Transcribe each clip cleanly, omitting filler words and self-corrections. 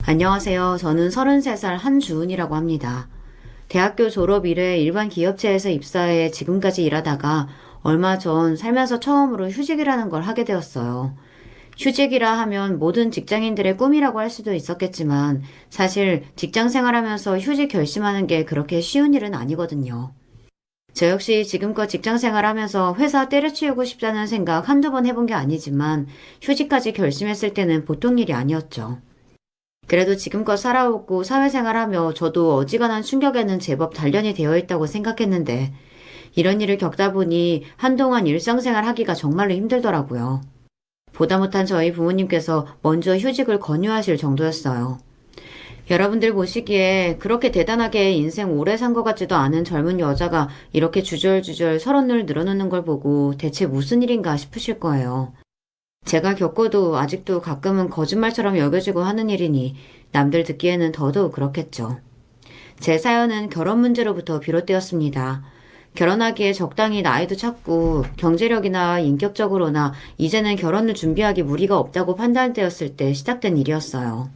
안녕하세요. 저는 33살 한주은이라고 합니다. 대학교 졸업 이래 일반 기업체에서 입사해 지금까지 일하다가 얼마 전 살면서 처음으로 휴직이라는 걸 하게 되었어요. 휴직이라 하면 모든 직장인들의 꿈이라고 할 수도 있었겠지만 사실 직장 생활하면서 휴직 결심하는 게 그렇게 쉬운 일은 아니거든요. 저 역시 지금껏 직장 생활하면서 회사 때려치우고 싶다는 생각 한두 번 해본 게 아니지만 휴직까지 결심했을 때는 보통 일이 아니었죠. 그래도 지금껏 살아오고 사회생활하며 저도 어지간한 충격에는 제법 단련이 되어 있다고 생각했는데 이런 일을 겪다 보니 한동안 일상생활 하기가 정말로 힘들더라고요. 보다 못한 저희 부모님께서 먼저 휴직을 권유하실 정도였어요. 여러분들 보시기에 그렇게 대단하게 인생 오래 산 것 같지도 않은 젊은 여자가 이렇게 주절주절 서른을 늘어놓는 걸 보고 대체 무슨 일인가 싶으실 거예요. 제가 겪어도 아직도 가끔은 거짓말처럼 여겨지고 하는 일이니 남들 듣기에는 더더욱 그렇겠죠. 제 사연은 결혼 문제로부터 비롯되었습니다. 결혼하기에 적당히 나이도 찼고 경제력이나 인격적으로나 이제는 결혼을 준비하기 무리가 없다고 판단되었을 때 시작된 일이었어요.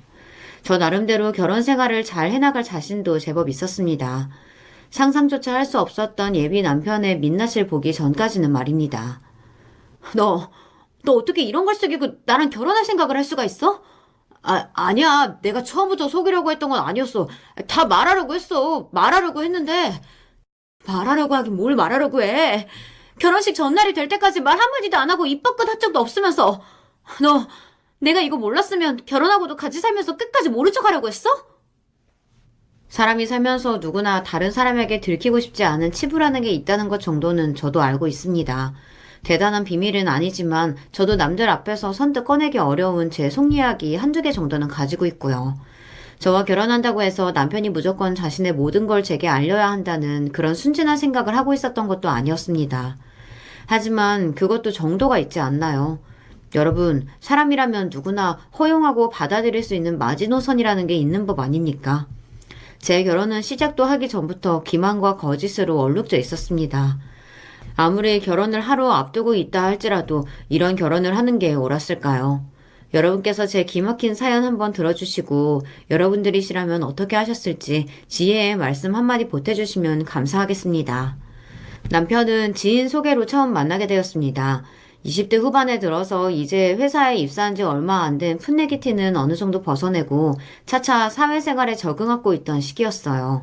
저 나름대로 결혼 생활을 잘 해나갈 자신도 제법 있었습니다. 상상조차 할 수 없었던 예비 남편의 민낯을 보기 전까지는 말입니다. 너 어떻게 이런 걸 속이고 나랑 결혼할 생각을 할 수가 있어? 아니야. 내가 처음부터 속이려고 했던 건 아니었어. 다 말하려고 했어. 말하려고 했는데. 말하려고 하긴 뭘 말하려고 해. 결혼식 전날이 될 때까지 말 한마디도 안 하고 입 밖은 한 적도 없으면서. 너, 내가 이거 몰랐으면 결혼하고도 같이 살면서 끝까지 모른 척 하려고 했어? 사람이 살면서 누구나 다른 사람에게 들키고 싶지 않은 치부라는 게 있다는 것 정도는 저도 알고 있습니다. 대단한 비밀은 아니지만 저도 남들 앞에서 선뜻 꺼내기 어려운 제 속 이야기 한두 개 정도는 가지고 있고요. 저와 결혼한다고 해서 남편이 무조건 자신의 모든 걸 제게 알려야 한다는 그런 순진한 생각을 하고 있었던 것도 아니었습니다. 하지만 그것도 정도가 있지 않나요? 여러분, 사람이라면 누구나 허용하고 받아들일 수 있는 마지노선이라는 게 있는 법 아닙니까? 제 결혼은 시작도 하기 전부터 기만과 거짓으로 얼룩져 있었습니다. 아무리 결혼을 하루 앞두고 있다 할지라도 이런 결혼을 하는 게 옳았을까요? 여러분께서 제 기막힌 사연 한번 들어주시고 여러분들이시라면 어떻게 하셨을지 지혜의 말씀 한마디 보태주시면 감사하겠습니다. 남편은 지인 소개로 처음 만나게 되었습니다. 20대 후반에 들어서 이제 회사에 입사한 지 얼마 안 된 풋내기 티는 어느 정도 벗어내고 차차 사회생활에 적응하고 있던 시기였어요.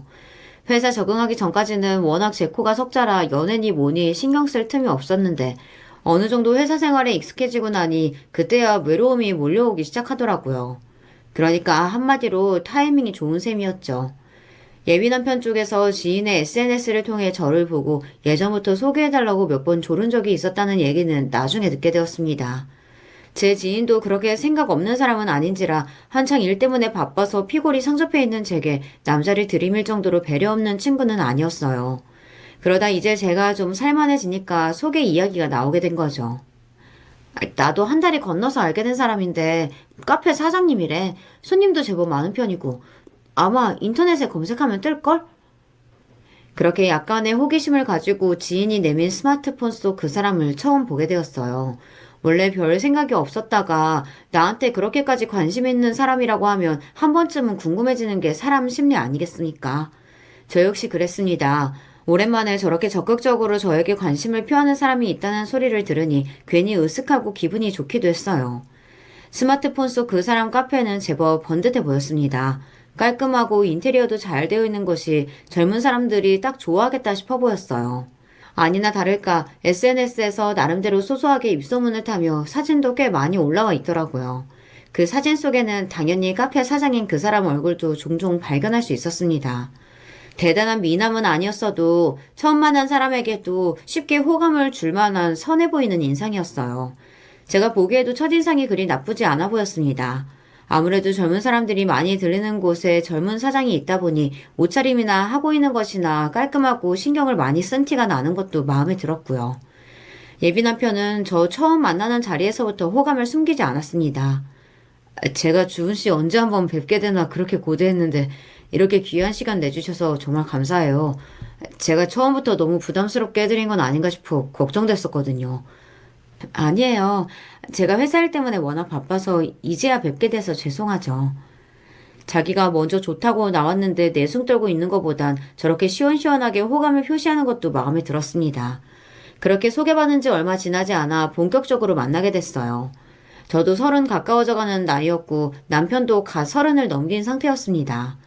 회사 적응하기 전까지는 워낙 제 코가 석자라 연애니 뭐니 신경 쓸 틈이 없었는데 어느 정도 회사 생활에 익숙해지고 나니 그때야 외로움이 몰려오기 시작하더라고요. 그러니까 한마디로 타이밍이 좋은 셈이었죠. 예비 남편 쪽에서 지인의 SNS를 통해 저를 보고 예전부터 소개해달라고 몇 번 조른 적이 있었다는 얘기는 나중에 듣게 되었습니다. 제 지인도 그렇게 생각 없는 사람은 아닌지라 한창 일 때문에 바빠서 피골이 상접해 있는 제게 남자를 들이밀 정도로 배려 없는 친구는 아니었어요. 그러다 이제 제가 좀 살만해지니까 소개 이야기가 나오게 된 거죠. 나도 한 달이 건너서 알게 된 사람인데 카페 사장님이래. 손님도 제법 많은 편이고 아마 인터넷에 검색하면 뜰걸? 그렇게 약간의 호기심을 가지고 지인이 내민 스마트폰 속 그 사람을 처음 보게 되었어요. 원래 별 생각이 없었다가 나한테 그렇게까지 관심 있는 사람이라고 하면 한 번쯤은 궁금해지는 게 사람 심리 아니겠습니까? 저 역시 그랬습니다. 오랜만에 저렇게 적극적으로 저에게 관심을 표하는 사람이 있다는 소리를 들으니 괜히 으쓱하고 기분이 좋기도 했어요. 스마트폰 속 그 사람 카페는 제법 번듯해 보였습니다. 깔끔하고 인테리어도 잘 되어 있는 것이 젊은 사람들이 딱 좋아하겠다 싶어 보였어요. 아니나 다를까 SNS에서 나름대로 소소하게 입소문을 타며 사진도 꽤 많이 올라와 있더라고요. 그 사진 속에는 당연히 카페 사장인 그 사람 얼굴도 종종 발견할 수 있었습니다. 대단한 미남은 아니었어도 처음 만난 사람에게도 쉽게 호감을 줄 만한 선해 보이는 인상이었어요. 제가 보기에도 첫인상이 그리 나쁘지 않아 보였습니다. 아무래도 젊은 사람들이 많이 들리는 곳에 젊은 사장이 있다 보니 옷차림이나 하고 있는 것이나 깔끔하고 신경을 많이 쓴 티가 나는 것도 마음에 들었고요. 예비 남편은 저 처음 만나는 자리에서부터 호감을 숨기지 않았습니다. 제가 주은 씨 언제 한번 뵙게 되나 그렇게 고대했는데 이렇게 귀한 시간 내주셔서 정말 감사해요. 제가 처음부터 너무 부담스럽게 해드린 건 아닌가 싶어 걱정됐었거든요. 아니에요. 제가 회사 일 때문에 워낙 바빠서 이제야 뵙게 돼서 죄송하죠. 자기가 먼저 좋다고 나왔는데 내숭 떨고 있는 것보단 저렇게 시원시원하게 호감을 표시하는 것도 마음에 들었습니다. 그렇게 소개받은 지 얼마 지나지 않아 본격적으로 만나게 됐어요. 저도 30 가까워져가는 나이였고 남편도 갓 30을 넘긴 상태였습니다.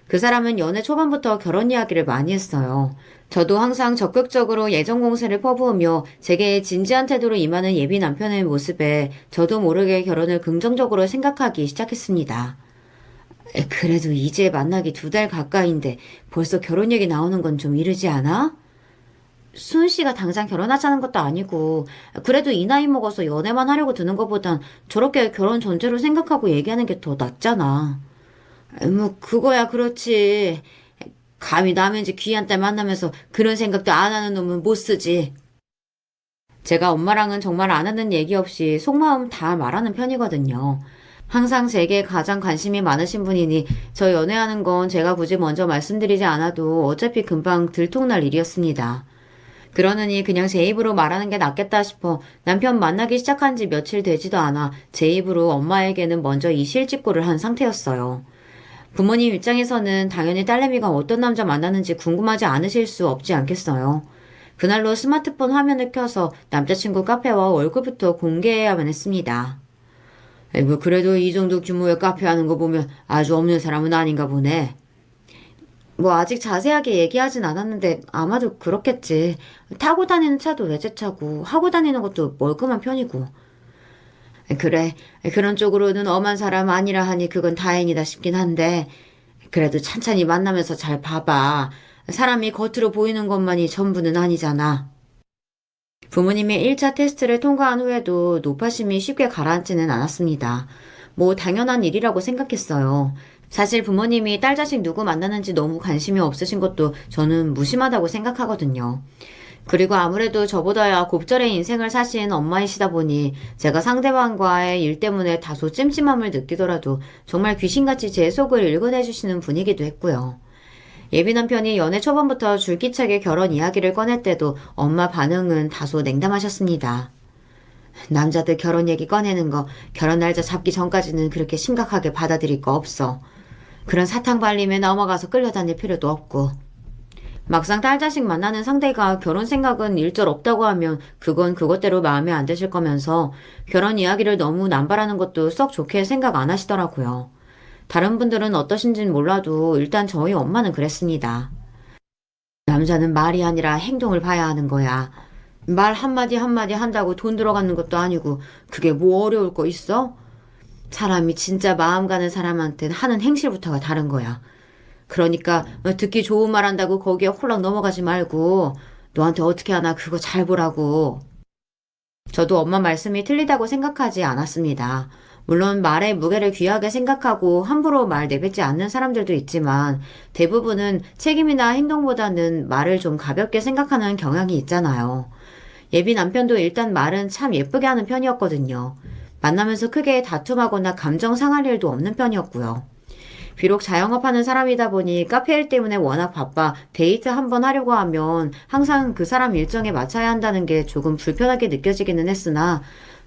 그 사람은 연애 초반부터 결혼 이야기를 많이 했어요. 저도 항상 적극적으로 예정 공세를 퍼부으며 제게 진지한 태도로 임하는 예비 남편의 모습에 저도 모르게 결혼을 긍정적으로 생각하기 시작했습니다. 그래도 이제 만나기 2달 가까이인데 벌써 결혼 얘기 나오는 건 좀 이르지 않아? 수은 씨가 당장 결혼하자는 것도 아니고 그래도 이 나이 먹어서 연애만 하려고 드는 것보단 저렇게 결혼 전제로 생각하고 얘기하는 게 더 낫잖아. 뭐 그거야 그렇지. 감히 남의 집 귀한 딸 만나면서 그런 생각도 안 하는 놈은 못 쓰지. 제가 엄마랑은 정말 안 하는 얘기 없이 속마음 다 말하는 편이거든요. 항상 제게 가장 관심이 많으신 분이니 저 연애하는 건 제가 굳이 먼저 말씀드리지 않아도 어차피 금방 들통날 일이었습니다. 그러느니 그냥 제 입으로 말하는 게 낫겠다 싶어 남편 만나기 시작한 지 며칠 되지도 않아 제 입으로 엄마에게는 먼저 이 실직고를 한 상태였어요. 부모님 입장에서는 당연히 딸내미가 어떤 남자 만나는지 궁금하지 않으실 수 없지 않겠어요. 그날로 스마트폰 화면을 켜서 남자친구 카페와 얼굴부터 공개해야만 했습니다. 뭐 그래도 이 정도 규모의 카페 하는 거 보면 아주 없는 사람은 아닌가 보네. 뭐 아직 자세하게 얘기하진 않았는데 아마도 그렇겠지. 타고 다니는 차도 외제차고 하고 다니는 것도 멀끔한 편이고. 그래, 그런 쪽으로는 엄한 사람 아니라 하니 그건 다행이다 싶긴 한데 그래도 찬찬히 만나면서 잘 봐봐. 사람이 겉으로 보이는 것만이 전부는 아니잖아. 부모님의 1차 테스트를 통과한 후에도 노파심이 쉽게 가라앉지는 않았습니다. 뭐 당연한 일이라고 생각했어요. 사실 부모님이 딸 자식 누구 만나는지 너무 관심이 없으신 것도 저는 무심하다고 생각하거든요. 그리고 아무래도 저보다야 곱절의 인생을 사신 엄마이시다 보니 제가 상대방과의 일 때문에 다소 찜찜함을 느끼더라도 정말 귀신같이 제 속을 읽어내주시는 분이기도 했고요. 예비 남편이 연애 초반부터 줄기차게 결혼 이야기를 꺼낼 때도 엄마 반응은 다소 냉담하셨습니다. 남자들 결혼 얘기 꺼내는 거 결혼 날짜 잡기 전까지는 그렇게 심각하게 받아들일 거 없어. 그런 사탕 발림에 넘어가서 끌려다닐 필요도 없고. 막상 딸 자식 만나는 상대가 결혼 생각은 일절 없다고 하면 그건 그것대로 마음에 안 드실 거면서 결혼 이야기를 너무 남발하는 것도 썩 좋게 생각 안 하시더라고요. 다른 분들은 어떠신진 몰라도 일단 저희 엄마는 그랬습니다. 남자는 말이 아니라 행동을 봐야 하는 거야. 말 한마디 한마디 한다고 돈 들어가는 것도 아니고 그게 뭐 어려울 거 있어? 사람이 진짜 마음 가는 사람한테는 하는 행실부터가 다른 거야. 그러니까 듣기 좋은 말 한다고 거기에 홀랑 넘어가지 말고 너한테 어떻게 하나 그거 잘 보라고. 저도 엄마 말씀이 틀리다고 생각하지 않았습니다. 물론 말의 무게를 귀하게 생각하고 함부로 말 내뱉지 않는 사람들도 있지만 대부분은 책임이나 행동보다는 말을 좀 가볍게 생각하는 경향이 있잖아요. 예비 남편도 일단 말은 참 예쁘게 하는 편이었거든요. 만나면서 크게 다툼하거나 감정 상할 일도 없는 편이었고요. 비록 자영업하는 사람이다 보니 카페 일 때문에 워낙 바빠 데이트 한번 하려고 하면 항상 그 사람 일정에 맞춰야 한다는 게 조금 불편하게 느껴지기는 했으나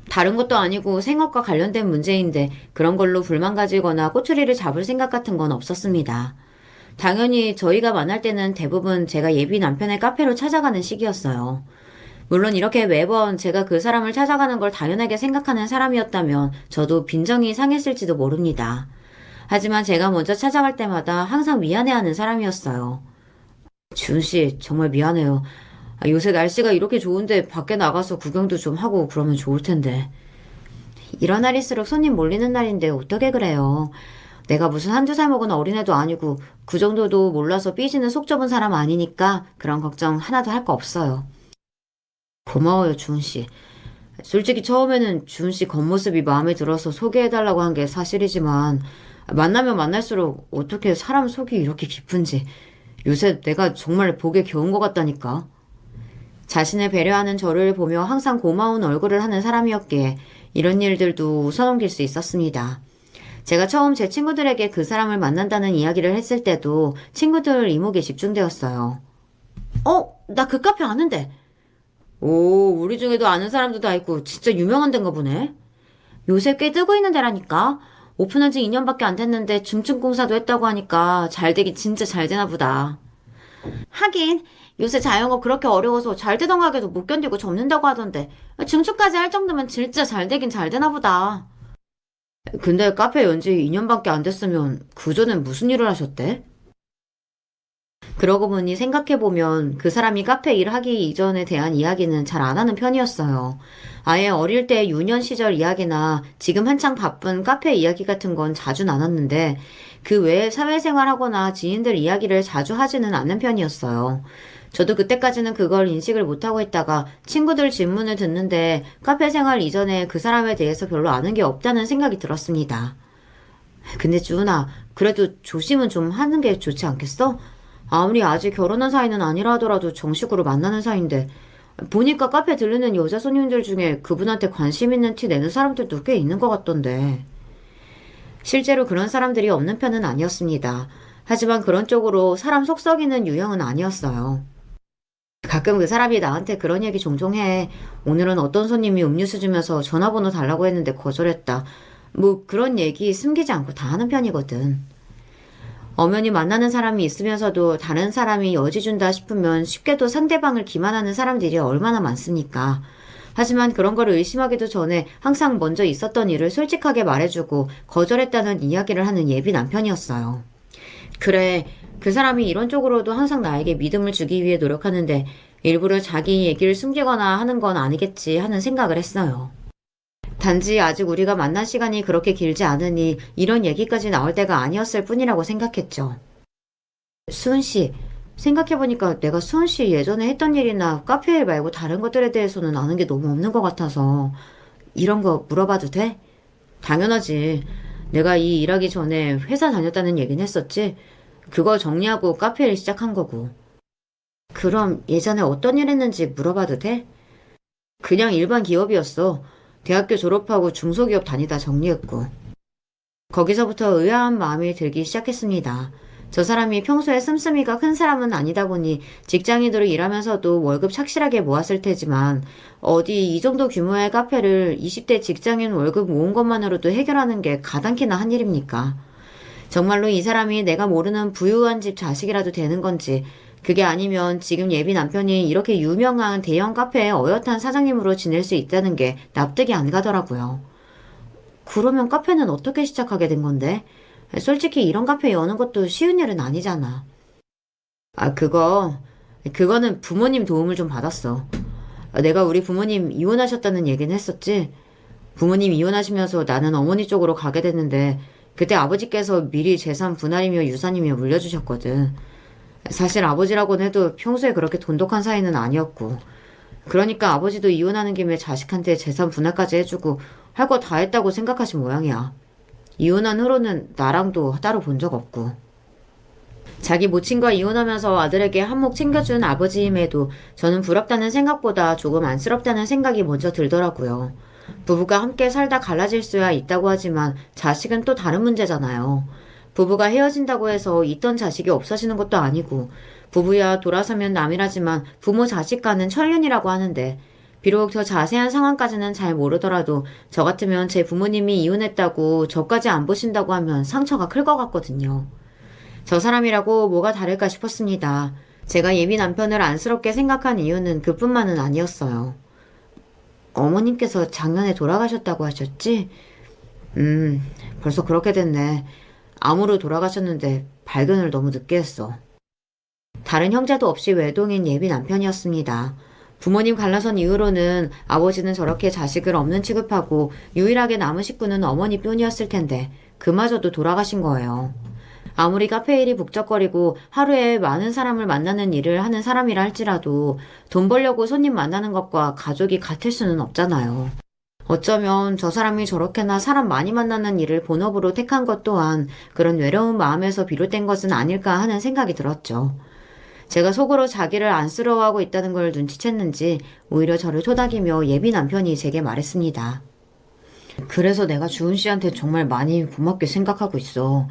다른 것도 아니고 생업과 관련된 문제인데 그런 걸로 불만 가지거나 꼬투리를 잡을 생각 같은 건 없었습니다. 당연히 저희가 만날 때는 대부분 제가 예비 남편의 카페로 찾아가는 시기였어요. 물론 이렇게 매번 제가 그 사람을 찾아가는 걸 당연하게 생각하는 사람이었다면 저도 빈정이 상했을지도 모릅니다. 하지만 제가 먼저 찾아갈 때마다 항상 미안해하는 사람이었어요. 준씨, 정말 미안해요. 요새 날씨가 이렇게 좋은데 밖에 나가서 구경도 좀 하고 그러면 좋을 텐데. 이런 날일수록 손님 몰리는 날인데 어떻게 그래요. 내가 무슨 한두 살 먹은 어린애도 아니고 그 정도도 몰라서 삐지는 속 좁은 사람 아니니까 그런 걱정 하나도 할 거 없어요. 고마워요, 주은씨. 솔직히 처음에는 주은씨 겉모습이 마음에 들어서 소개해달라고 한 게 사실이지만 만나면 만날수록 어떻게 사람 속이 이렇게 깊은지 요새 내가 정말 보기 겨운 것 같다니까. 자신을 배려하는 저를 보며 항상 고마운 얼굴을 하는 사람이었기에 이런 일들도 웃어넘길 수 있었습니다. 제가 처음 제 친구들에게 그 사람을 만난다는 이야기를 했을 때도 친구들 이목에 집중되었어요. 나 그 카페 아는데. 오, 우리 중에도 아는 사람도 다 있고 진짜 유명한 데인가 보네. 요새 꽤 뜨고 있는 데라니까. 오픈한 지 2년밖에 안 됐는데 중증공사도 했다고 하니까 잘 되긴 진짜 잘 되나 보다. 하긴 요새 자영업 그렇게 어려워서 잘 되던 가게도 못 견디고 접는다고 하던데 증축까지 할 정도면 진짜 잘 되긴 잘 되나 보다. 근데 카페 연지 2년밖에 안 됐으면 그전엔 무슨 일을 하셨대? 그러고 보니 생각해보면 그 사람이 카페 일하기 이전에 대한 이야기는 잘 안 하는 편이었어요. 아예 어릴 때 유년 시절 이야기나 지금 한창 바쁜 카페 이야기 같은 건 자주 나눴는데 그 외에 사회생활하거나 지인들 이야기를 자주 하지는 않는 편이었어요. 저도 그때까지는 그걸 인식을 못하고 있다가 친구들 질문을 듣는데 카페 생활 이전에 그 사람에 대해서 별로 아는 게 없다는 생각이 들었습니다. 근데 주은아, 그래도 조심은 좀 하는 게 좋지 않겠어? 아무리 아직 결혼한 사이는 아니라 하더라도 정식으로 만나는 사이인데 보니까 카페 들르는 여자 손님들 중에 그분한테 관심 있는 티 내는 사람들도 꽤 있는 것 같던데. 실제로 그런 사람들이 없는 편은 아니었습니다. 하지만 그런 쪽으로 사람 속 썩이는 유형은 아니었어요. 가끔 그 사람이 나한테 그런 얘기 종종 해. 오늘은 어떤 손님이 음료수 주면서 전화번호 달라고 했는데 거절했다. 뭐 그런 얘기 숨기지 않고 다 하는 편이거든. 엄연히 만나는 사람이 있으면서도 다른 사람이 여지 준다 싶으면 쉽게도 상대방을 기만하는 사람들이 얼마나 많습니까? 하지만 그런 걸 의심하기도 전에 항상 먼저 있었던 일을 솔직하게 말해주고 거절했다는 이야기를 하는 예비 남편이었어요. 그래, 그 사람이 이런 쪽으로도 항상 나에게 믿음을 주기 위해 노력하는데 일부러 자기 얘기를 숨기거나 하는 건 아니겠지 하는 생각을 했어요. 단지 아직 우리가 만난 시간이 그렇게 길지 않으니 이런 얘기까지 나올 때가 아니었을 뿐이라고 생각했죠. 수은 씨, 생각해보니까 내가 수은 씨 예전에 했던 일이나 카페 일 말고 다른 것들에 대해서는 아는 게 너무 없는 것 같아서 이런 거 물어봐도 돼? 당연하지. 내가 이 일하기 전에 회사 다녔다는 얘긴 했었지. 그거 정리하고 카페 일 시작한 거고. 그럼 예전에 어떤 일 했는지 물어봐도 돼? 그냥 일반 기업이었어. 대학교 졸업하고 중소기업 다니다 정리했고. 거기서부터 의아한 마음이 들기 시작했습니다. 저 사람이 평소에 씀씀이가 큰 사람은 아니다 보니 직장인으로 일하면서도 월급 착실하게 모았을 테지만 어디 이 정도 규모의 카페를 20대 직장인 월급 모은 것만으로도 해결하는 게 가당키나 한 일입니까? 정말로 이 사람이 내가 모르는 부유한 집 자식이라도 되는 건지 그게 아니면 지금 예비 남편이 이렇게 유명한 대형 카페의 어엿한 사장님으로 지낼 수 있다는 게 납득이 안 가더라고요. 그러면 카페는 어떻게 시작하게 된 건데? 솔직히 이런 카페 여는 것도 쉬운 일은 아니잖아. 아, 그거는 부모님 도움을 좀 받았어. 내가 우리 부모님 이혼하셨다는 얘기는 했었지? 부모님 이혼하시면서 나는 어머니 쪽으로 가게 됐는데 그때 아버지께서 미리 재산 분할이며 유산이며 물려주셨거든. 사실 아버지라고는 해도 평소에 그렇게 돈독한 사이는 아니었고 그러니까 아버지도 이혼하는 김에 자식한테 재산 분할까지 해주고 할 거 다 했다고 생각하신 모양이야. 이혼한 후로는 나랑도 따로 본 적 없고 자기 모친과 이혼하면서 아들에게 한몫 챙겨준 아버지임에도 저는 부럽다는 생각보다 조금 안쓰럽다는 생각이 먼저 들더라고요. 부부가 함께 살다 갈라질 수야 있다고 하지만 자식은 또 다른 문제잖아요. 부부가 헤어진다고 해서 있던 자식이 없어지는 것도 아니고 부부야 돌아서면 남이라지만 부모 자식 간은 천륜이라고 하는데 비록 더 자세한 상황까지는 잘 모르더라도 저 같으면 제 부모님이 이혼했다고 저까지 안 보신다고 하면 상처가 클 것 같거든요. 저 사람이라고 뭐가 다를까 싶었습니다. 제가 예비 남편을 안쓰럽게 생각한 이유는 그뿐만은 아니었어요. 어머님께서 작년에 돌아가셨다고 하셨지? 벌써 그렇게 됐네. 암으로 돌아가셨는데 발견을 너무 늦게 했어. 다른 형제도 없이 외동인 예비 남편이었습니다. 부모님 갈라선 이후로는 아버지는 저렇게 자식을 없는 취급하고 유일하게 남은 식구는 어머니뿐이었을 텐데 그마저도 돌아가신 거예요. 아무리 카페 일이 북적거리고 하루에 많은 사람을 만나는 일을 하는 사람이라 할지라도 돈 벌려고 손님 만나는 것과 가족이 같을 수는 없잖아요. 어쩌면 저 사람이 저렇게나 사람 많이 만나는 일을 본업으로 택한 것 또한 그런 외로운 마음에서 비롯된 것은 아닐까 하는 생각이 들었죠. 제가 속으로 자기를 안쓰러워하고 있다는 걸 눈치챘는지 오히려 저를 토닥이며 예비 남편이 제게 말했습니다. 그래서 내가 주은 씨한테 정말 많이 고맙게 생각하고 있어.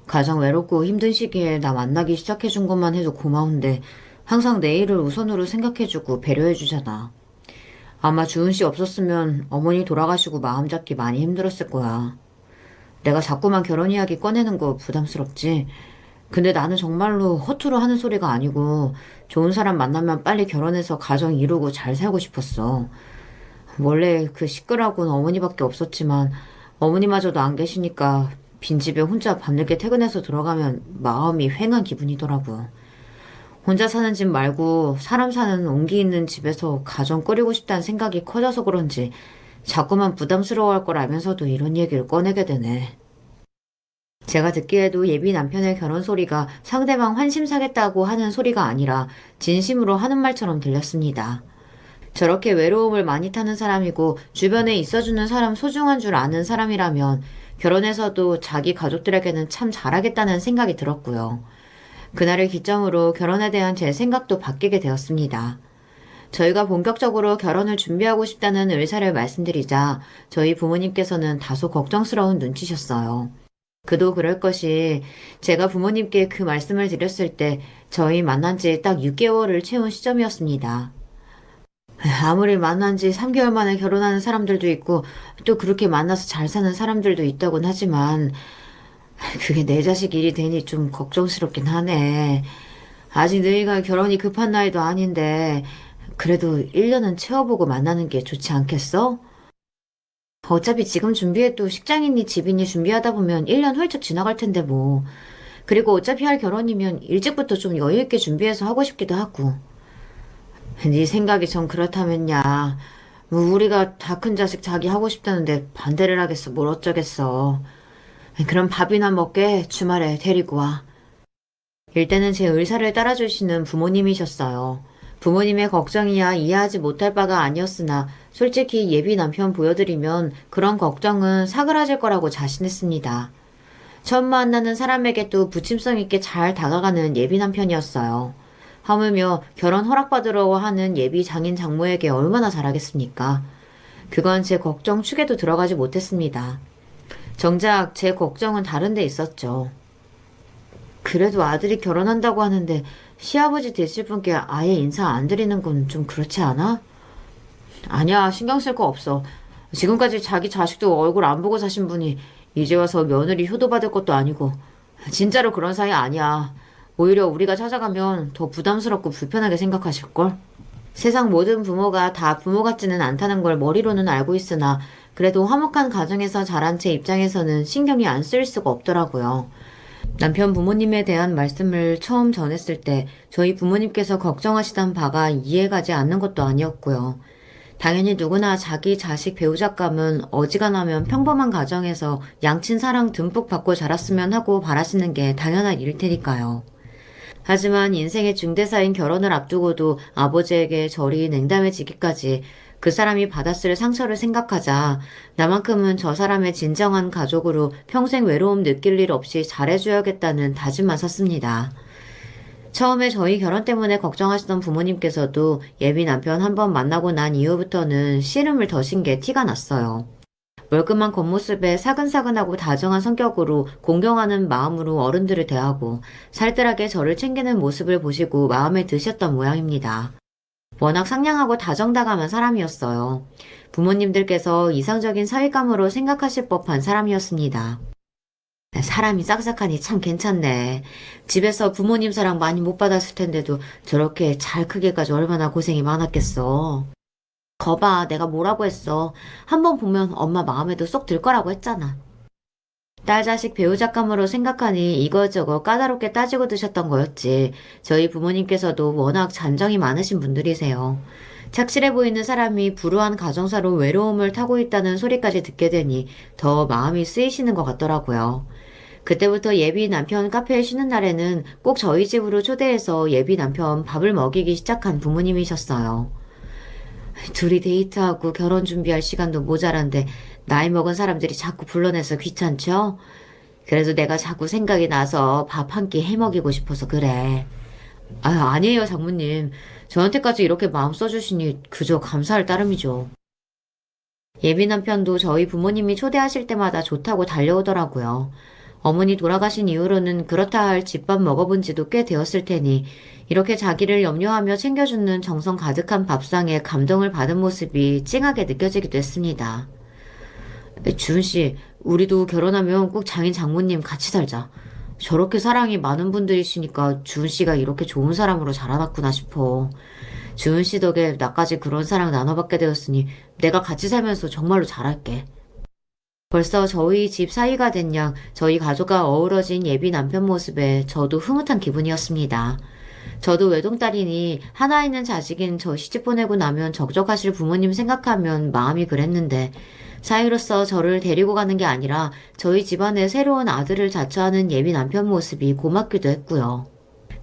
가장 외롭고 힘든 시기에 나 만나기 시작해준 것만 해도 고마운데 항상 내 일을 우선으로 생각해주고 배려해주잖아. 아마 주은 씨 없었으면 어머니 돌아가시고 마음 잡기 많이 힘들었을 거야. 내가 자꾸만 결혼 이야기 꺼내는 거 부담스럽지? 근데 나는 정말로 허투루 하는 소리가 아니고 좋은 사람 만나면 빨리 결혼해서 가정 이루고 잘 살고 싶었어. 원래 그 시끌하고는 어머니밖에 없었지만 어머니마저도 안 계시니까 빈집에 혼자 밤늦게 퇴근해서 들어가면 마음이 휑한 기분이더라고. 혼자 사는 집 말고 사람 사는 온기 있는 집에서 가정 꾸리고 싶다는 생각이 커져서 그런지 자꾸만 부담스러워할 걸 알면서도 이런 얘기를 꺼내게 되네. 제가 듣기에도 예비 남편의 결혼 소리가 상대방 환심 사겠다고 하는 소리가 아니라 진심으로 하는 말처럼 들렸습니다. 저렇게 외로움을 많이 타는 사람이고 주변에 있어주는 사람 소중한 줄 아는 사람이라면 결혼해서도 자기 가족들에게는 참 잘하겠다는 생각이 들었고요. 그날을 기점으로 결혼에 대한 제 생각도 바뀌게 되었습니다. 저희가 본격적으로 결혼을 준비하고 싶다는 의사를 말씀드리자 저희 부모님께서는 다소 걱정스러운 눈치셨어요. 그도 그럴 것이 제가 부모님께 그 말씀을 드렸을 때 저희 만난 지 딱 6개월을 채운 시점이었습니다. 아무리 만난 지 3개월 만에 결혼하는 사람들도 있고 또 그렇게 만나서 잘 사는 사람들도 있다곤 하지만 그게 내 자식 일이 되니 좀 걱정스럽긴 하네. 아직 너희가 결혼이 급한 나이도 아닌데 그래도 1년은 채워보고 만나는 게 좋지 않겠어? 어차피 지금 준비해도 직장인이 집이니 준비하다 보면 1년 훌쩍 지나갈 텐데 뭐. 그리고 어차피 할 결혼이면 일찍부터 좀 여유 있게 준비해서 하고 싶기도 하고. 네 생각이 전 그렇다면야. 뭐 우리가 다 큰 자식 자기 하고 싶다는데 반대를 하겠어. 뭘 어쩌겠어. 그럼 밥이나 먹게 주말에 데리고 와. 일단은 제 의사를 따라주시는 부모님이셨어요. 부모님의 걱정이야 이해하지 못할 바가 아니었으나 솔직히 예비 남편 보여드리면 그런 걱정은 사그라질 거라고 자신했습니다. 처음 만나는 사람에게도 부침성 있게 잘 다가가는 예비 남편이었어요. 하물며 결혼 허락받으러 하는 예비 장인 장모에게 얼마나 잘하겠습니까? 그건 제 걱정 축에도 들어가지 못했습니다. 정작 제 걱정은 다른 데 있었죠. 그래도 아들이 결혼한다고 하는데 시아버지 되실 분께 아예 인사 안 드리는 건 좀 그렇지 않아? 아니야, 신경 쓸 거 없어. 지금까지 자기 자식도 얼굴 안 보고 사신 분이 이제 와서 며느리 효도받을 것도 아니고 진짜로 그런 사이 아니야. 오히려 우리가 찾아가면 더 부담스럽고 불편하게 생각하실걸? 세상 모든 부모가 다 부모 같지는 않다는 걸 머리로는 알고 있으나 그래도 화목한 가정에서 자란 제 입장에서는 신경이 안 쓰일 수가 없더라고요. 남편 부모님에 대한 말씀을 처음 전했을 때 저희 부모님께서 걱정하시던 바가 이해가지 않는 것도 아니었고요. 당연히 누구나 자기 자식 배우자감은 어지간하면 평범한 가정에서 양친 사랑 듬뿍 받고 자랐으면 하고 바라시는 게 당연한 일일 테니까요. 하지만 인생의 중대사인 결혼을 앞두고도 아버지에게 절이 냉담해지기까지 그 사람이 받았을 상처를 생각하자 나만큼은 저 사람의 진정한 가족으로 평생 외로움 느낄 일 없이 잘해줘야겠다는 다짐만 샀습니다. 처음에 저희 결혼 때문에 걱정하시던 부모님께서도 예비 남편 한 번 만나고 난 이후부터는 씨름을 더신 게 티가 났어요. 멀끔한 겉모습에 사근사근하고 다정한 성격으로 공경하는 마음으로 어른들을 대하고 살뜰하게 저를 챙기는 모습을 보시고 마음에 드셨던 모양입니다. 워낙 상냥하고 다정다감한 사람이었어요. 부모님들께서 이상적인 사윗감으로 생각하실 법한 사람이었습니다. 사람이 싹싹하니 참 괜찮네. 집에서 부모님 사랑 많이 못 받았을 텐데도 저렇게 잘 크기까지 얼마나 고생이 많았겠어. 거봐, 내가 뭐라고 했어. 한번 보면 엄마 마음에도 쏙 들 거라고 했잖아. 딸 자식 배우자감으로 생각하니 이것저것 까다롭게 따지고 드셨던 거였지. 저희 부모님께서도 워낙 잔정이 많으신 분들이세요. 착실해 보이는 사람이 불우한 가정사로 외로움을 타고 있다는 소리까지 듣게 되니 더 마음이 쓰이시는 것 같더라고요. 그때부터 예비 남편 카페에 쉬는 날에는 꼭 저희 집으로 초대해서 예비 남편 밥을 먹이기 시작한 부모님이셨어요. 둘이 데이트하고 결혼 준비할 시간도 모자란데 나이 먹은 사람들이 자꾸 불러내서 귀찮죠? 그래도 내가 자꾸 생각이 나서 밥 한 끼 해먹이고 싶어서 그래. 아니에요, 장모님. 저한테까지 이렇게 마음 써주시니 그저 감사할 따름이죠. 예비 남편도 저희 부모님이 초대하실 때마다 좋다고 달려오더라고요. 어머니 돌아가신 이후로는 그렇다 할 집밥 먹어본 지도 꽤 되었을 테니 이렇게 자기를 염려하며 챙겨주는 정성 가득한 밥상에 감동을 받은 모습이 찡하게 느껴지기도 했습니다. 주은 씨, 우리도 결혼하면 꼭 장인 장모님 같이 살자. 저렇게 사랑이 많은 분들이시니까 주은 씨가 이렇게 좋은 사람으로 자라났구나 싶어. 주은 씨 덕에 나까지 그런 사랑 나눠받게 되었으니 내가 같이 살면서 정말로 잘할게. 벌써 저희 집 사이가 된 양 저희 가족과 어우러진 예비 남편 모습에 저도 흐뭇한 기분이었습니다. 저도 외동딸이니 하나 있는 자식인 저 시집 보내고 나면 적적하실 부모님 생각하면 마음이 그랬는데 사위로서 저를 데리고 가는 게 아니라 저희 집안에 새로운 아들을 자처하는 예비 남편 모습이 고맙기도 했고요.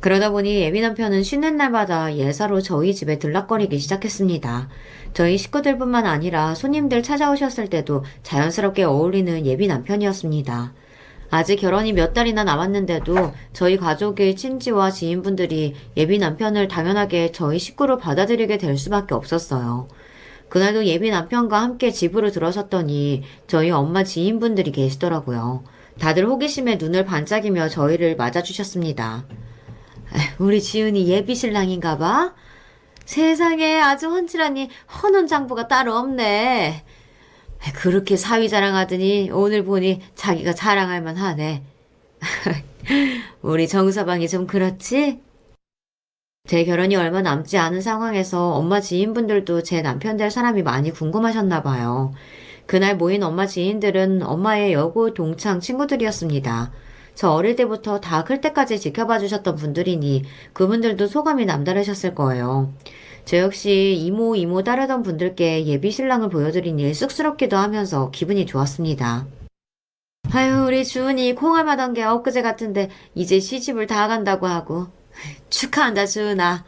그러다 보니 예비 남편은 쉬는 날마다 예사로 저희 집에 들락거리기 시작했습니다. 저희 식구들뿐만 아니라 손님들 찾아오셨을 때도 자연스럽게 어울리는 예비 남편이었습니다. 아직 결혼이 몇 달이나 남았는데도 저희 가족의 친지와 지인분들이 예비 남편을 당연하게 저희 식구로 받아들이게 될 수밖에 없었어요. 그날도 예비 남편과 함께 집으로 들어섰더니 저희 엄마 지인분들이 계시더라고요. 다들 호기심에 눈을 반짝이며 저희를 맞아주셨습니다. 우리 지은이 예비 신랑인가 봐? 세상에 아주 훤칠하니 헌혼 장부가 따로 없네. 그렇게 사위 자랑하더니 오늘 보니 자기가 자랑할 만하네. 우리 정서방이 좀 그렇지? 제 결혼이 얼마 남지 않은 상황에서 엄마 지인분들도 제 남편 될 사람이 많이 궁금하셨나 봐요. 그날 모인 엄마 지인들은 엄마의 여고 동창 친구들이었습니다. 저 어릴 때부터 다 클 때까지 지켜봐 주셨던 분들이니 그분들도 소감이 남다르셨을 거예요. 저 역시 이모 따르던 분들께 예비 신랑을 보여드리니 쑥스럽기도 하면서 기분이 좋았습니다. 아유, 우리 주은이 콩알마던 게 엊그제 같은데 이제 시집을 다 간다고 하고. 축하한다, 주은아.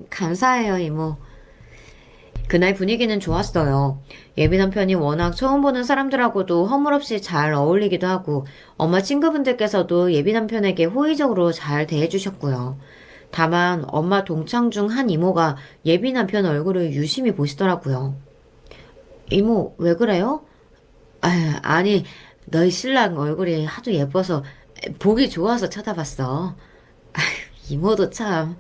감사해요, 이모. 그날 분위기는 좋았어요. 예비 남편이 워낙 처음 보는 사람들하고도 허물없이 잘 어울리기도 하고 엄마 친구분들께서도 예비 남편에게 호의적으로 잘 대해주셨고요. 다만 엄마 동창 중 한 이모가 예비 남편 얼굴을 유심히 보시더라고요. 이모, 왜 그래요? 아니, 너희 신랑 얼굴이 하도 예뻐서 보기 좋아서 쳐다봤어. 이모도 참.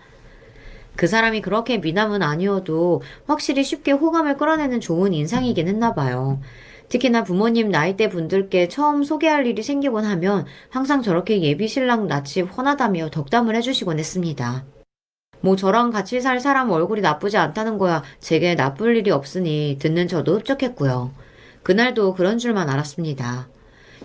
그 사람이 그렇게 미남은 아니어도 확실히 쉽게 호감을 끌어내는 좋은 인상이긴 했나 봐요. 특히나 부모님 나이대 분들께 처음 소개할 일이 생기곤 하면 항상 저렇게 예비 신랑 낯이 훤하다며 덕담을 해주시곤 했습니다. 뭐 저랑 같이 살 사람 얼굴이 나쁘지 않다는 거야 제게 나쁠 일이 없으니 듣는 저도 흡족했고요. 그날도 그런 줄만 알았습니다.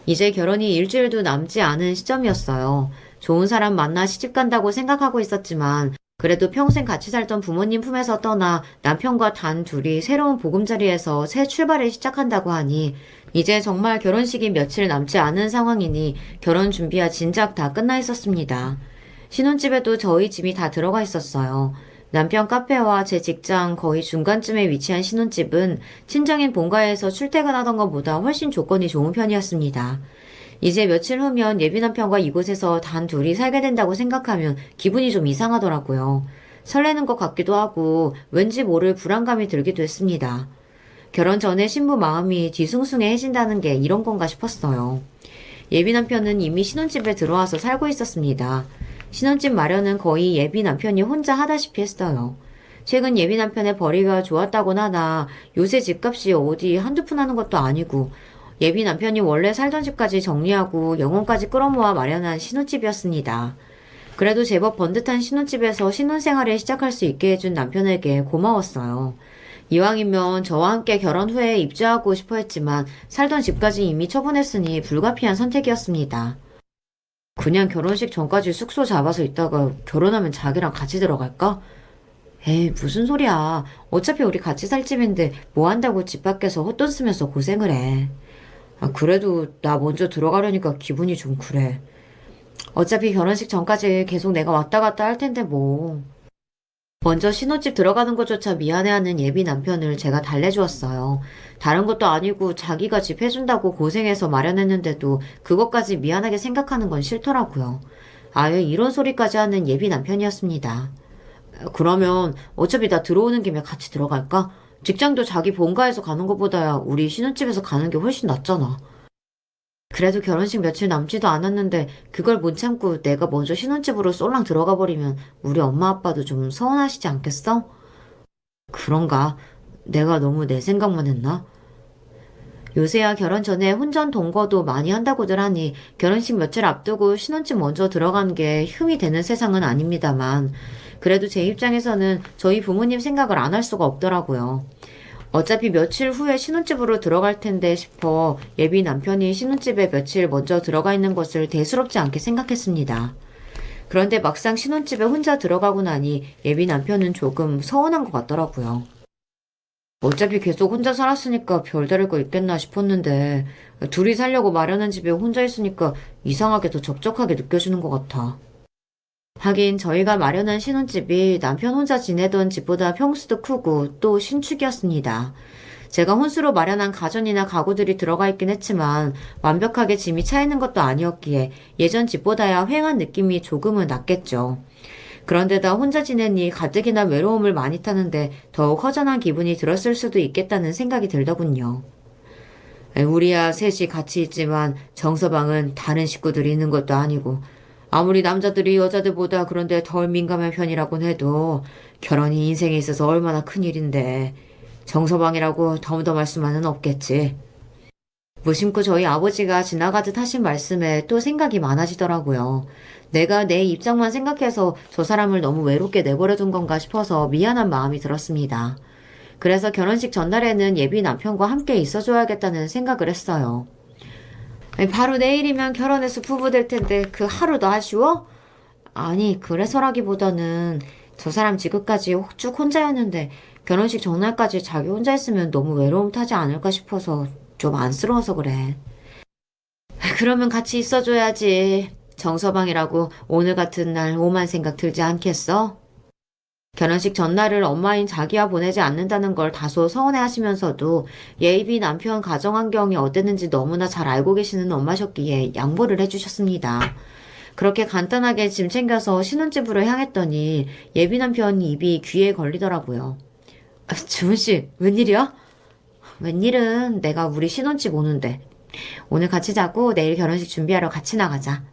이제 결혼이 일주일도 남지 않은 시점이었어요. 좋은 사람 만나 시집 간다고 생각하고 있었지만 그래도 평생 같이 살던 부모님 품에서 떠나 남편과 단 둘이 새로운 보금자리에서 새 출발을 시작한다고 하니 이제 정말 결혼식이 며칠 남지 않은 상황이니 결혼 준비야 진작 다 끝나 있었습니다. 신혼집에도 저희 집이 다 들어가 있었어요. 남편 카페와 제 직장 거의 중간쯤에 위치한 신혼집은 친정인 본가에서 출퇴근하던 것보다 훨씬 조건이 좋은 편이었습니다. 이제 며칠 후면 예비 남편과 이곳에서 단 둘이 살게 된다고 생각하면 기분이 좀 이상하더라고요. 설레는 것 같기도 하고 왠지 모를 불안감이 들기도 했습니다. 결혼 전에 신부 마음이 뒤숭숭해진다는 게 이런 건가 싶었어요. 예비 남편은 이미 신혼집에 들어와서 살고 있었습니다. 신혼집 마련은 거의 예비 남편이 혼자 하다시피 했어요. 최근 예비 남편의 벌이가 좋았다곤 하나 요새 집값이 어디 한두 푼 하는 것도 아니고 예비 남편이 원래 살던 집까지 정리하고 영혼까지 끌어모아 마련한 신혼집이었습니다. 그래도 제법 번듯한 신혼집에서 신혼생활을 시작할 수 있게 해준 남편에게 고마웠어요. 이왕이면 저와 함께 결혼 후에 입주하고 싶어 했지만 살던 집까지 이미 처분했으니 불가피한 선택이었습니다. 그냥 결혼식 전까지 숙소 잡아서 있다가 결혼하면 자기랑 같이 들어갈까? 에이, 무슨 소리야. 어차피 우리 같이 살 집인데 뭐 한다고 집 밖에서 헛돈 쓰면서 고생을 해. 그래도 나 먼저 들어가려니까 기분이 좀 그래. 어차피 결혼식 전까지 계속 내가 왔다 갔다 할 텐데 뭐. 먼저 신혼집 들어가는 것조차 미안해하는 예비 남편을 제가 달래주었어요. 다른 것도 아니고 자기가 집 해준다고 고생해서 마련했는데도 그것까지 미안하게 생각하는 건 싫더라고요. 아예 이런 소리까지 하는 예비 남편이었습니다. 그러면 어차피 나 들어오는 김에 같이 들어갈까? 직장도 자기 본가에서 가는 것보다야 우리 신혼집에서 가는 게 훨씬 낫잖아. 그래도 결혼식 며칠 남지도 않았는데 그걸 못 참고 내가 먼저 신혼집으로 쏠랑 들어가 버리면 우리 엄마 아빠도 좀 서운하시지 않겠어? 그런가? 내가 너무 내 생각만 했나? 요새야 결혼 전에 혼전 동거도 많이 한다고들 하니 결혼식 며칠 앞두고 신혼집 먼저 들어간 게 흠이 되는 세상은 아닙니다만 그래도 제 입장에서는 저희 부모님 생각을 안 할 수가 없더라고요. 어차피 며칠 후에 신혼집으로 들어갈 텐데 싶어 예비 남편이 신혼집에 며칠 먼저 들어가 있는 것을 대수롭지 않게 생각했습니다. 그런데 막상 신혼집에 혼자 들어가고 나니 예비 남편은 조금 서운한 것 같더라고요. 어차피 계속 혼자 살았으니까 별다를 거 있겠나 싶었는데 둘이 살려고 마련한 집에 혼자 있으니까 이상하게 더 적적하게 느껴지는 것 같아. 하긴 저희가 마련한 신혼집이 남편 혼자 지내던 집보다 평수도 크고 또 신축이었습니다. 제가 혼수로 마련한 가전이나 가구들이 들어가 있긴 했지만 완벽하게 짐이 차 있는 것도 아니었기에 예전 집보다야 휑한 느낌이 조금은 낫겠죠. 그런데다 혼자 지내니 가뜩이나 외로움을 많이 타는데 더욱 허전한 기분이 들었을 수도 있겠다는 생각이 들더군요. 우리야 셋이 같이 있지만 정서방은 다른 식구들이 있는 것도 아니고 아무리 남자들이 여자들보다 그런데 덜 민감한 편이라곤 해도 결혼이 인생에 있어서 얼마나 큰일인데 정서방이라고 더듬어할 수만은 없겠지. 무심코 저희 아버지가 지나가듯 하신 말씀에 또 생각이 많아지더라고요. 내가 내 입장만 생각해서 저 사람을 너무 외롭게 내버려둔 건가 싶어서 미안한 마음이 들었습니다. 그래서 결혼식 전날에는 예비 남편과 함께 있어줘야겠다는 생각을 했어요. 아니, 바로 내일이면 결혼해서 부부 될 텐데 그 하루도 아쉬워? 아니, 그래서라기보다는 저 사람 지금까지 쭉 혼자였는데 결혼식 전날까지 자기 혼자 있으면 너무 외로움 타지 않을까 싶어서 좀 안쓰러워서 그래. 그러면 같이 있어줘야지. 정서방이라고 오늘 같은 날 오만 생각 들지 않겠어? 결혼식 전날을 엄마인 자기와 보내지 않는다는 걸 다소 서운해 하시면서도 예비 남편 가정 환경이 어땠는지 너무나 잘 알고 계시는 엄마셨기에 양보를 해주셨습니다. 그렇게 간단하게 짐 챙겨서 신혼집으로 향했더니 예비 남편 입이 귀에 걸리더라고요. 주은 씨, 웬일이야? 웬일은 내가 우리 신혼집 오는데. 오늘 같이 자고 내일 결혼식 준비하러 같이 나가자.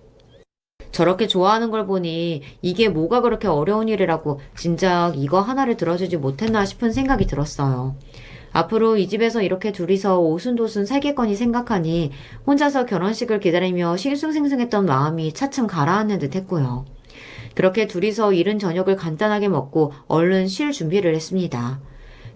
저렇게 좋아하는 걸 보니 이게 뭐가 그렇게 어려운 일이라고 진작 이거 하나를 들어주지 못했나 싶은 생각이 들었어요. 앞으로 이 집에서 이렇게 둘이서 오순도순 살겠거니 생각하니 혼자서 결혼식을 기다리며 싱숭생숭했던 마음이 차츰 가라앉는 듯 했고요. 그렇게 둘이서 이른 저녁을 간단하게 먹고 얼른 쉴 준비를 했습니다.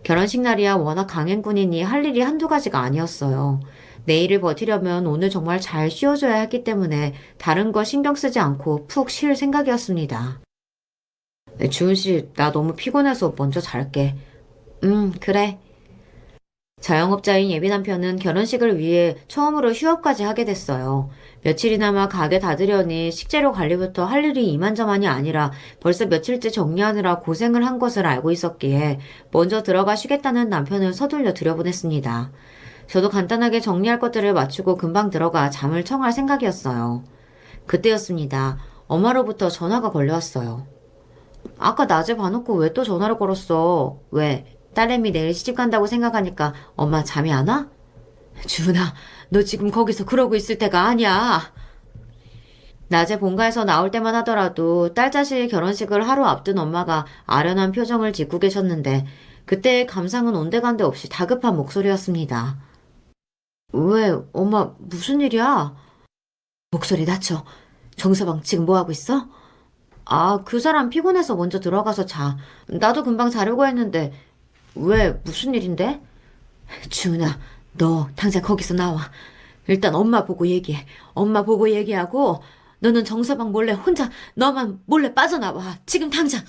결혼식 날이야 워낙 강행군이니 할 일이 한두 가지가 아니었어요. 내일을 버티려면 오늘 정말 잘 쉬어줘야 했기 때문에 다른 거 신경 쓰지 않고 푹 쉴 생각이었습니다. 네, 주은 씨, 나 너무 피곤해서 먼저 잘게. 그래. 자영업자인 예비 남편은 결혼식을 위해 처음으로 휴업까지 하게 됐어요. 며칠이나마 가게 닫으려니 식재료 관리부터 할 일이 이만저만이 아니라 벌써 며칠째 정리하느라 고생을 한 것을 알고 있었기에 먼저 들어가 쉬겠다는 남편을 서둘러 들여보냈습니다. 저도 간단하게 정리할 것들을 마치고 금방 들어가 잠을 청할 생각이었어요. 그때였습니다. 엄마로부터 전화가 걸려왔어요. 아까 낮에 봐놓고 왜 또 전화를 걸었어? 왜? 딸내미 내일 시집 간다고 생각하니까 엄마 잠이 안 와? 주은아, 너 지금 거기서 그러고 있을 때가 아니야. 낮에 본가에서 나올 때만 하더라도 딸 자식 결혼식을 하루 앞둔 엄마가 아련한 표정을 짓고 계셨는데 그때의 감상은 온데간데 없이 다급한 목소리였습니다. 왜, 엄마, 무슨 일이야? 목소리 낮춰. 정서방 지금 뭐 하고 있어? 아, 그 사람 피곤해서 먼저 들어가서 자. 나도 금방 자려고 했는데, 왜, 무슨 일인데? 주은아, 너 당장 거기서 나와. 일단 엄마 보고 얘기해. 엄마 보고 얘기하고, 너는 정서방 몰래 혼자, 너만 몰래 빠져나와. 지금 당장.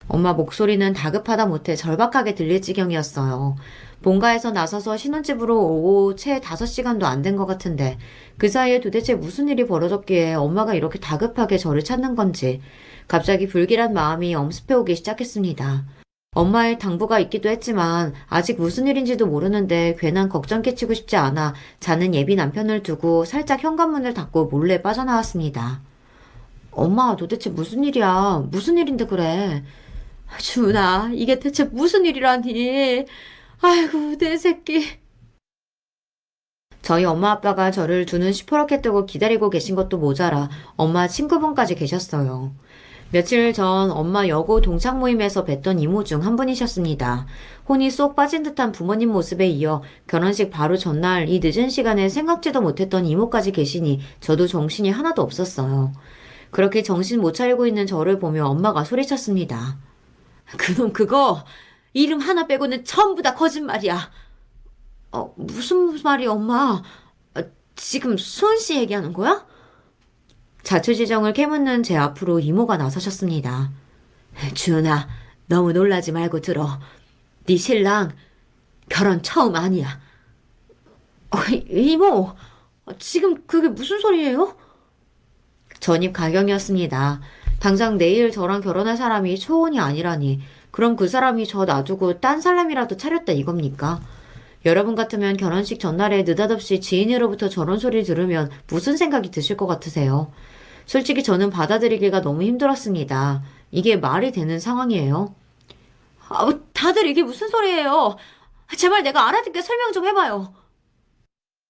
엄마 목소리는 다급하다 못해 절박하게 들릴 지경이었어요. 본가에서 나서서 신혼집으로 오고 채 5시간도 안 된 것 같은데 그 사이에 도대체 무슨 일이 벌어졌기에 엄마가 이렇게 다급하게 저를 찾는 건지 갑자기 불길한 마음이 엄습해오기 시작했습니다. 엄마의 당부가 있기도 했지만 아직 무슨 일인지도 모르는데 괜한 걱정 끼치고 싶지 않아 자는 예비 남편을 두고 살짝 현관문을 닫고 몰래 빠져나왔습니다. 엄마 도대체 무슨 일이야? 무슨 일인데 그래? 준아, 이게 대체 무슨 일이라니? 아이고, 내 새끼. 저희 엄마 아빠가 저를 두 눈 시퍼렇게 뜨고 기다리고 계신 것도 모자라 엄마 친구분까지 계셨어요. 며칠 전 엄마 여고 동창 모임에서 뵀던 이모 중 한 분이셨습니다. 혼이 쏙 빠진 듯한 부모님 모습에 이어 결혼식 바로 전날 이 늦은 시간에 생각지도 못했던 이모까지 계시니 저도 정신이 하나도 없었어요. 그렇게 정신 못 차리고 있는 저를 보며 엄마가 소리쳤습니다. 그놈 그거 이름 하나 빼고는 전부 다 거짓말이야. 무슨 말이야 엄마? 지금 수은 씨 얘기하는 거야? 자초지정을 캐묻는 제 앞으로 이모가 나서셨습니다. 주은아, 너무 놀라지 말고 들어. 네 신랑 결혼 처음 아니야. 이모, 지금 그게 무슨 소리예요? 전입 가경이었습니다. 당장 내일 저랑 결혼할 사람이 초혼이 아니라니. 그럼 그 사람이 저 놔두고 딴 사람이라도 차렸다 이겁니까? 여러분 같으면 결혼식 전날에 느닷없이 지인으로부터 저런 소리를 들으면 무슨 생각이 드실 것 같으세요? 솔직히 저는 받아들이기가 너무 힘들었습니다. 이게 말이 되는 상황이에요? 다들 이게 무슨 소리예요? 제발 내가 알아듣게 설명 좀 해봐요.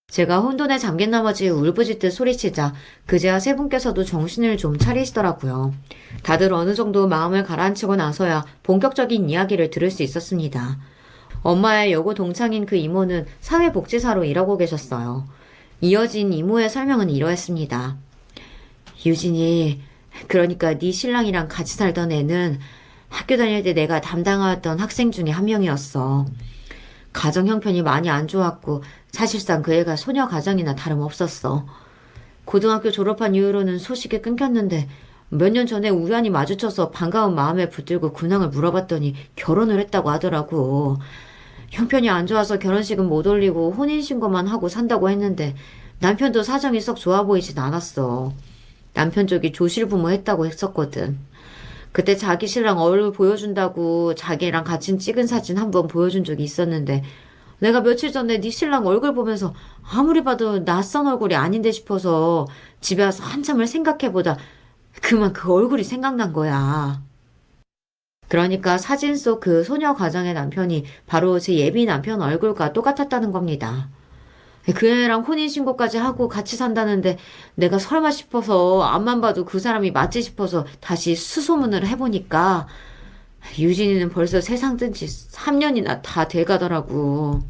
제가 혼돈에 잠긴 나머지 울부짖듯 소리치자 그제야 세 분께서도 정신을 좀 차리시더라고요. 다들 어느 정도 마음을 가라앉히고 나서야 본격적인 이야기를 들을 수 있었습니다. 엄마의 여고 동창인 그 이모는 사회복지사로 일하고 계셨어요. 이어진 이모의 설명은 이러했습니다. 유진이, 그러니까 네 신랑이랑 같이 살던 애는 학교 다닐 때 내가 담당하던 학생 중에 한 명이었어. 가정 형편이 많이 안 좋았고 사실상 그 애가 소녀 가정이나 다름없었어. 고등학교 졸업한 이후로는 소식이 끊겼는데 몇 년 전에 우연히 마주쳐서 반가운 마음에 붙들고 근황을 물어봤더니 결혼을 했다고 하더라고. 형편이 안 좋아서 결혼식은 못 올리고 혼인신고만 하고 산다고 했는데 남편도 사정이 썩 좋아 보이진 않았어. 남편 쪽이 조실부모 했다고 했었거든. 그때 자기 신랑 얼굴 보여준다고 자기랑 같이 찍은 사진 한번 보여준 적이 있었는데 내가 며칠 전에 네 신랑 얼굴 보면서 아무리 봐도 낯선 얼굴이 아닌데 싶어서 집에 와서 한참을 생각해보다 그만 그 얼굴이 생각난 거야. 그러니까 사진 속 그 소녀 가정의 남편이 바로 제 예비 남편 얼굴과 똑같았다는 겁니다. 그 애랑 혼인신고까지 하고 같이 산다는데 내가 설마 싶어서 앞만 봐도 그 사람이 맞지 싶어서 다시 수소문을 해보니까 유진이는 벌써 세상 뜬 지 3년이나 다 돼가더라고.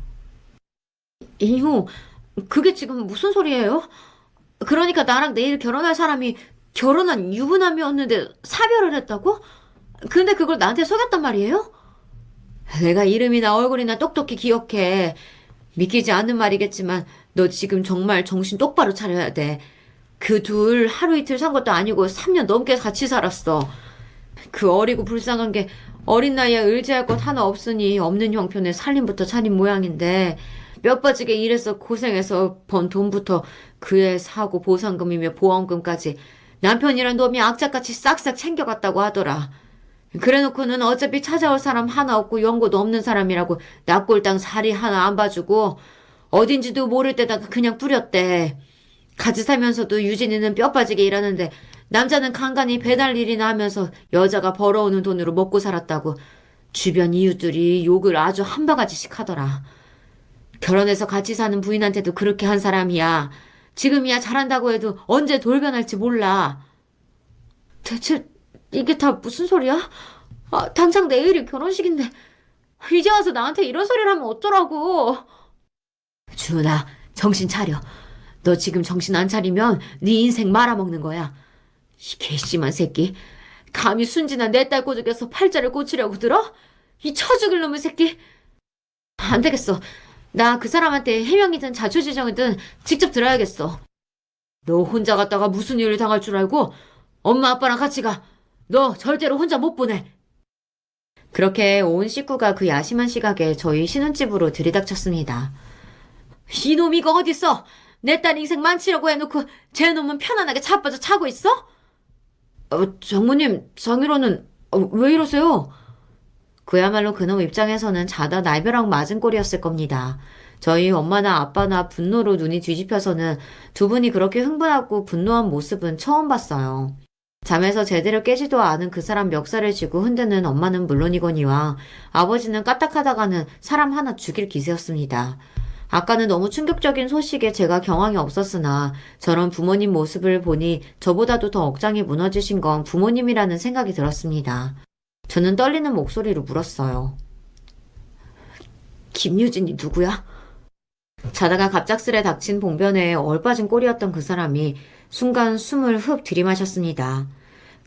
이모, 그게 지금 무슨 소리예요? 그러니까 나랑 내일 결혼할 사람이 결혼한 유부남이었는데 사별을 했다고? 근데 그걸 나한테 속였단 말이에요? 내가 이름이나 얼굴이나 똑똑히 기억해. 믿기지 않는 말이겠지만 너 지금 정말 정신 똑바로 차려야 돼. 그 둘 하루 이틀 산 것도 아니고 3년 넘게 같이 살았어. 그 어리고 불쌍한 게 어린 나이에 의지할 것 하나 없으니 없는 형편에 살림부터 차린 모양인데 뼈 빠지게 일해서 고생해서 번 돈부터 그의 사고 보상금이며 보험금까지 남편이란 놈이 악착같이 싹싹 챙겨갔다고 하더라. 그래놓고는 어차피 찾아올 사람 하나 없고 연고도 없는 사람이라고 납골당 자리 하나 안 봐주고 어딘지도 모를 때다가 그냥 뿌렸대. 같이 살면서도 유진이는 뼈 빠지게 일하는데 남자는 간간히 배달 일이나 하면서 여자가 벌어오는 돈으로 먹고 살았다고 주변 이웃들이 욕을 아주 한 바가지씩 하더라. 결혼해서 같이 사는 부인한테도 그렇게 한 사람이야. 지금이야 잘한다고 해도 언제 돌변할지 몰라. 대체 이게 다 무슨 소리야? 당장 내일이 결혼식인데 이제 와서 나한테 이런 소리를 하면 어쩌라고. 주은아, 정신 차려. 너 지금 정신 안 차리면 네 인생 말아먹는 거야. 이 괘씸한 새끼. 감히 순진한 내 딸 꼬죽여서 팔자를 꽂으려고 들어? 이 처죽을 놈의 새끼. 안 되겠어. 나 그 사람한테 해명이든 자초지정이든 직접 들어야겠어. 너 혼자 갔다가 무슨 일을 당할 줄 알고 엄마 아빠랑 같이 가. 너 절대로 혼자 못 보내. 그렇게 온 식구가 그 야심한 시각에 저희 신혼집으로 들이닥쳤습니다. 이놈 이거 어딨어? 내 딸 인생 망치려고 해놓고 쟤 놈은 편안하게 자빠져 자고 있어? 장모님, 장인어른 왜 이러세요? 그야말로 그놈 입장에서는 자다 날벼락 맞은 꼴이었을 겁니다. 저희 엄마나 아빠나 분노로 눈이 뒤집혀서는 두 분이 그렇게 흥분하고 분노한 모습은 처음 봤어요. 잠에서 제대로 깨지도 않은 그 사람 멱살을 쥐고 흔드는 엄마는 물론이거니와 아버지는 까딱하다가는 사람 하나 죽일 기세였습니다. 아까는 너무 충격적인 소식에 제가 경황이 없었으나 저런 부모님 모습을 보니 저보다도 더 억장이 무너지신 건 부모님이라는 생각이 들었습니다. 저는 떨리는 목소리로 물었어요. 김유진이 누구야? 자다가 갑작스레 닥친 봉변에 얼빠진 꼴이었던 그 사람이 순간 숨을 흡 들이마셨습니다.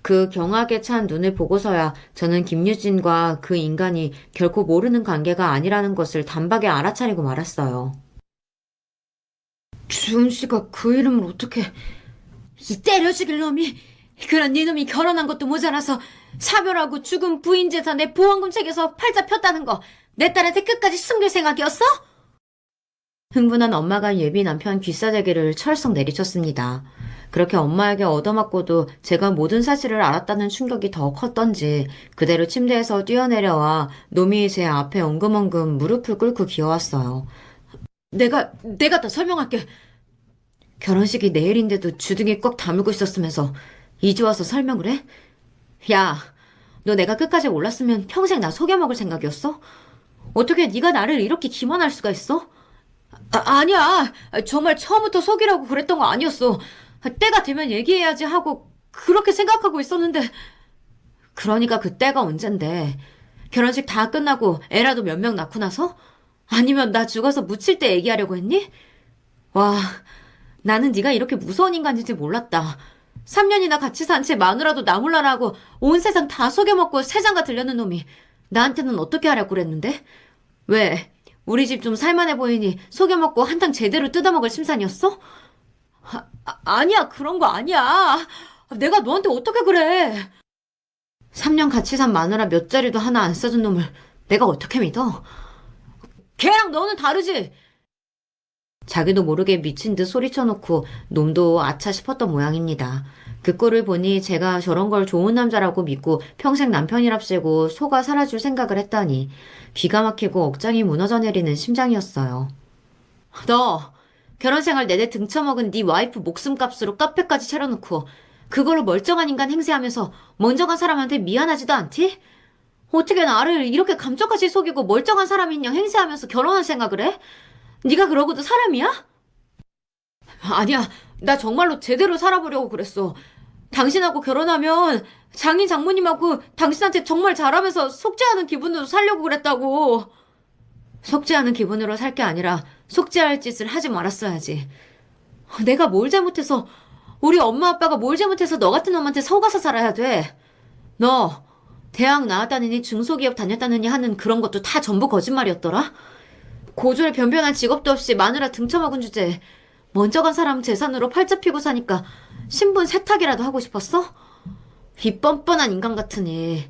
그 경악에 찬 눈을 보고서야 저는 김유진과 그 인간이 결코 모르는 관계가 아니라는 것을 단박에 알아차리고 말았어요. 주은 씨가 그 이름을 어떻게... 이 때려 죽일 놈이... 그런 네 놈이 결혼한 것도 모자라서 사별하고 죽은 부인 재산에 보험금 책에서 팔자 폈다는 거 내 딸한테 끝까지 숨길 생각이었어? 흥분한 엄마가 예비 남편 귀싸대기를 철썩 내리쳤습니다. 그렇게 엄마에게 얻어맞고도 제가 모든 사실을 알았다는 충격이 더 컸던지 그대로 침대에서 뛰어내려와 놈이 제 앞에 엉금엉금 무릎을 꿇고 기어왔어요. 내가 다 설명할게. 결혼식이 내일인데도 주둥이 꽉 다물고 있었으면서 이제 와서 설명을 해? 야, 너 내가 끝까지 몰랐으면 평생 나 속여먹을 생각이었어? 어떻게 네가 나를 이렇게 기만할 수가 있어? 아니야. 정말 처음부터 속이라고 그랬던 거 아니었어. 때가 되면 얘기해야지 하고 그렇게 생각하고 있었는데. 그러니까 그 때가 언젠데. 결혼식 다 끝나고 애라도 몇 명 낳고 나서? 아니면 나 죽어서 묻힐 때 얘기하려고 했니? 와, 나는 네가 이렇게 무서운 인간인지 몰랐다. 3년이나 같이 산 채 마누라도 나 몰라라고 온 세상 다 속여먹고 세상가 들려는 놈이 나한테는 어떻게 하려고 그랬는데? 왜? 우리 집 좀 살만해 보이니 속여먹고 한탕 제대로 뜯어먹을 심산이었어? 아니야, 그런 거 아니야. 내가 너한테 어떻게 그래? 3년 같이 산 마누라 몇 자리도 하나 안 써준 놈을 내가 어떻게 믿어? 걔랑 너는 다르지? 자기도 모르게 미친 듯 소리쳐놓고 놈도 아차 싶었던 모양입니다. 그 꼴을 보니 제가 저런 걸 좋은 남자라고 믿고 평생 남편이랍시고 속아 살아줄 생각을 했다니 기가 막히고 억장이 무너져 내리는 심장이었어요. 너 결혼생활 내내 등쳐먹은 네 와이프 목숨값으로 카페까지 차려놓고 그걸로 멀쩡한 인간 행세하면서 먼저 간 사람한테 미안하지도 않디? 어떻게 나를 이렇게 감쪽같이 속이고 멀쩡한 사람인 양 행세하면서 결혼할 생각을 해? 네가 그러고도 사람이야? 아니야, 나 정말로 제대로 살아보려고 그랬어. 당신하고 결혼하면 장인 장모님하고 당신한테 정말 잘하면서 속죄하는 기분으로 살려고 그랬다고. 속죄하는 기분으로 살 게 아니라 속죄할 짓을 하지 말았어야지. 내가 뭘 잘못해서, 우리 엄마 아빠가 뭘 잘못해서 너 같은 놈한테 속아서 살아야 돼. 너 대학 나왔다느니 중소기업 다녔다느니 하는 그런 것도 다 전부 거짓말이었더라? 고졸 변변한 직업도 없이 마누라 등쳐먹은 주제에 먼저 간 사람 재산으로 팔자 피고 사니까 신분 세탁이라도 하고 싶었어? 이 뻔뻔한 인간 같으니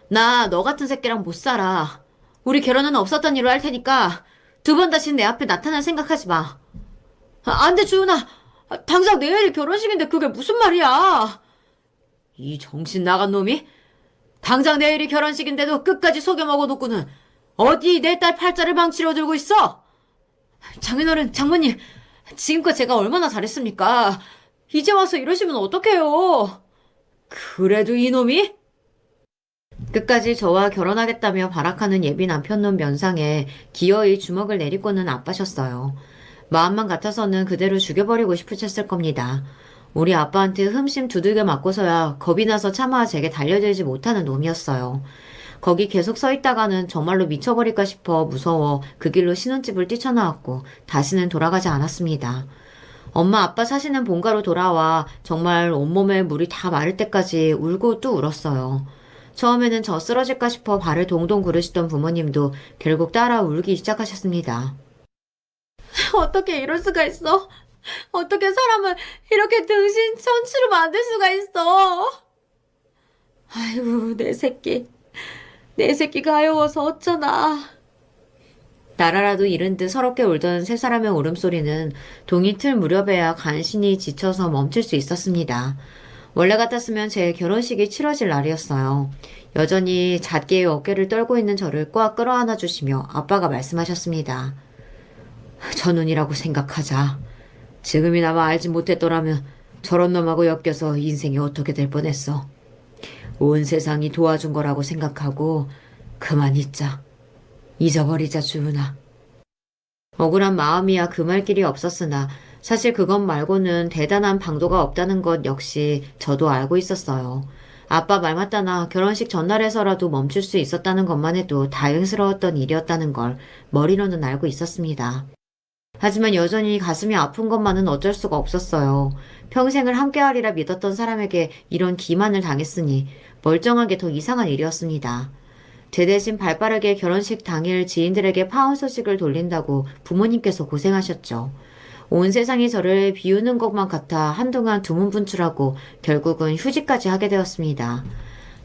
나 너 같은 새끼랑 못 살아. 우리 결혼은 없었던 일로 할 테니까 두 번 다시 내 앞에 나타날 생각하지 마. 안 돼, 주은아. 당장 내일 결혼식인데 그게 무슨 말이야. 이 정신 나간 놈이? 당장 내일이 결혼식인데도 끝까지 속여먹어 놓고는 어디 내 딸 팔자를 망치려 들고 있어? 장인어른, 장모님, 지금껏 제가 얼마나 잘했습니까? 이제 와서 이러시면 어떡해요? 그래도 이놈이? 끝까지 저와 결혼하겠다며 발악하는 예비 남편놈 면상에 기어이 주먹을 내리고는 아빠셨어요. 마음만 같아서는 그대로 죽여버리고 싶으셨을 겁니다. 우리 아빠한테 흠심 두들겨 맞고서야 겁이 나서 차마 제게 달려들지 못하는 놈이었어요. 거기 계속 서 있다가는 정말로 미쳐버릴까 싶어 무서워 그 길로 신혼집을 뛰쳐나왔고 다시는 돌아가지 않았습니다. 엄마 아빠 사시는 본가로 돌아와 정말 온몸에 물이 다 마를 때까지 울고 또 울었어요. 처음에는 저 쓰러질까 싶어 발을 동동 구르시던 부모님도 결국 따라 울기 시작하셨습니다. 어떻게 이럴 수가 있어? 어떻게 사람을 이렇게 등신 천치로 만들 수가 있어? 아이고, 내 새끼. 내 새끼가 하여워서 어쩌나. 나라라도 잃은 듯 서럽게 울던 세 사람의 울음소리는 동이 틀 무렵에야 간신히 지쳐서 멈출 수 있었습니다. 원래 같았으면 제 결혼식이 치러질 날이었어요. 여전히 잣개의 어깨를 떨고 있는 저를 꽉 끌어안아 주시며 아빠가 말씀하셨습니다. 전운이라고 생각하자. 지금이나마 알지 못했더라면 저런 놈하고 엮여서 인생이 어떻게 될 뻔했어. 온 세상이 도와준 거라고 생각하고 그만 잊자. 잊어버리자, 주은아. 억울한 마음이야 금할 길이 없었으나 사실 그것 말고는 대단한 방도가 없다는 것 역시 저도 알고 있었어요. 아빠 말 맞다나 결혼식 전날에서라도 멈출 수 있었다는 것만 해도 다행스러웠던 일이었다는 걸 머리로는 알고 있었습니다. 하지만 여전히 가슴이 아픈 것만은 어쩔 수가 없었어요. 평생을 함께하리라 믿었던 사람에게 이런 기만을 당했으니 멀쩡한 게 더 이상한 일이었습니다. 제 대신 발빠르게 결혼식 당일 지인들에게 파혼 소식을 돌린다고 부모님께서 고생하셨죠. 온 세상이 저를 비우는 것만 같아 한동안 두문분출하고 결국은 휴직까지 하게 되었습니다.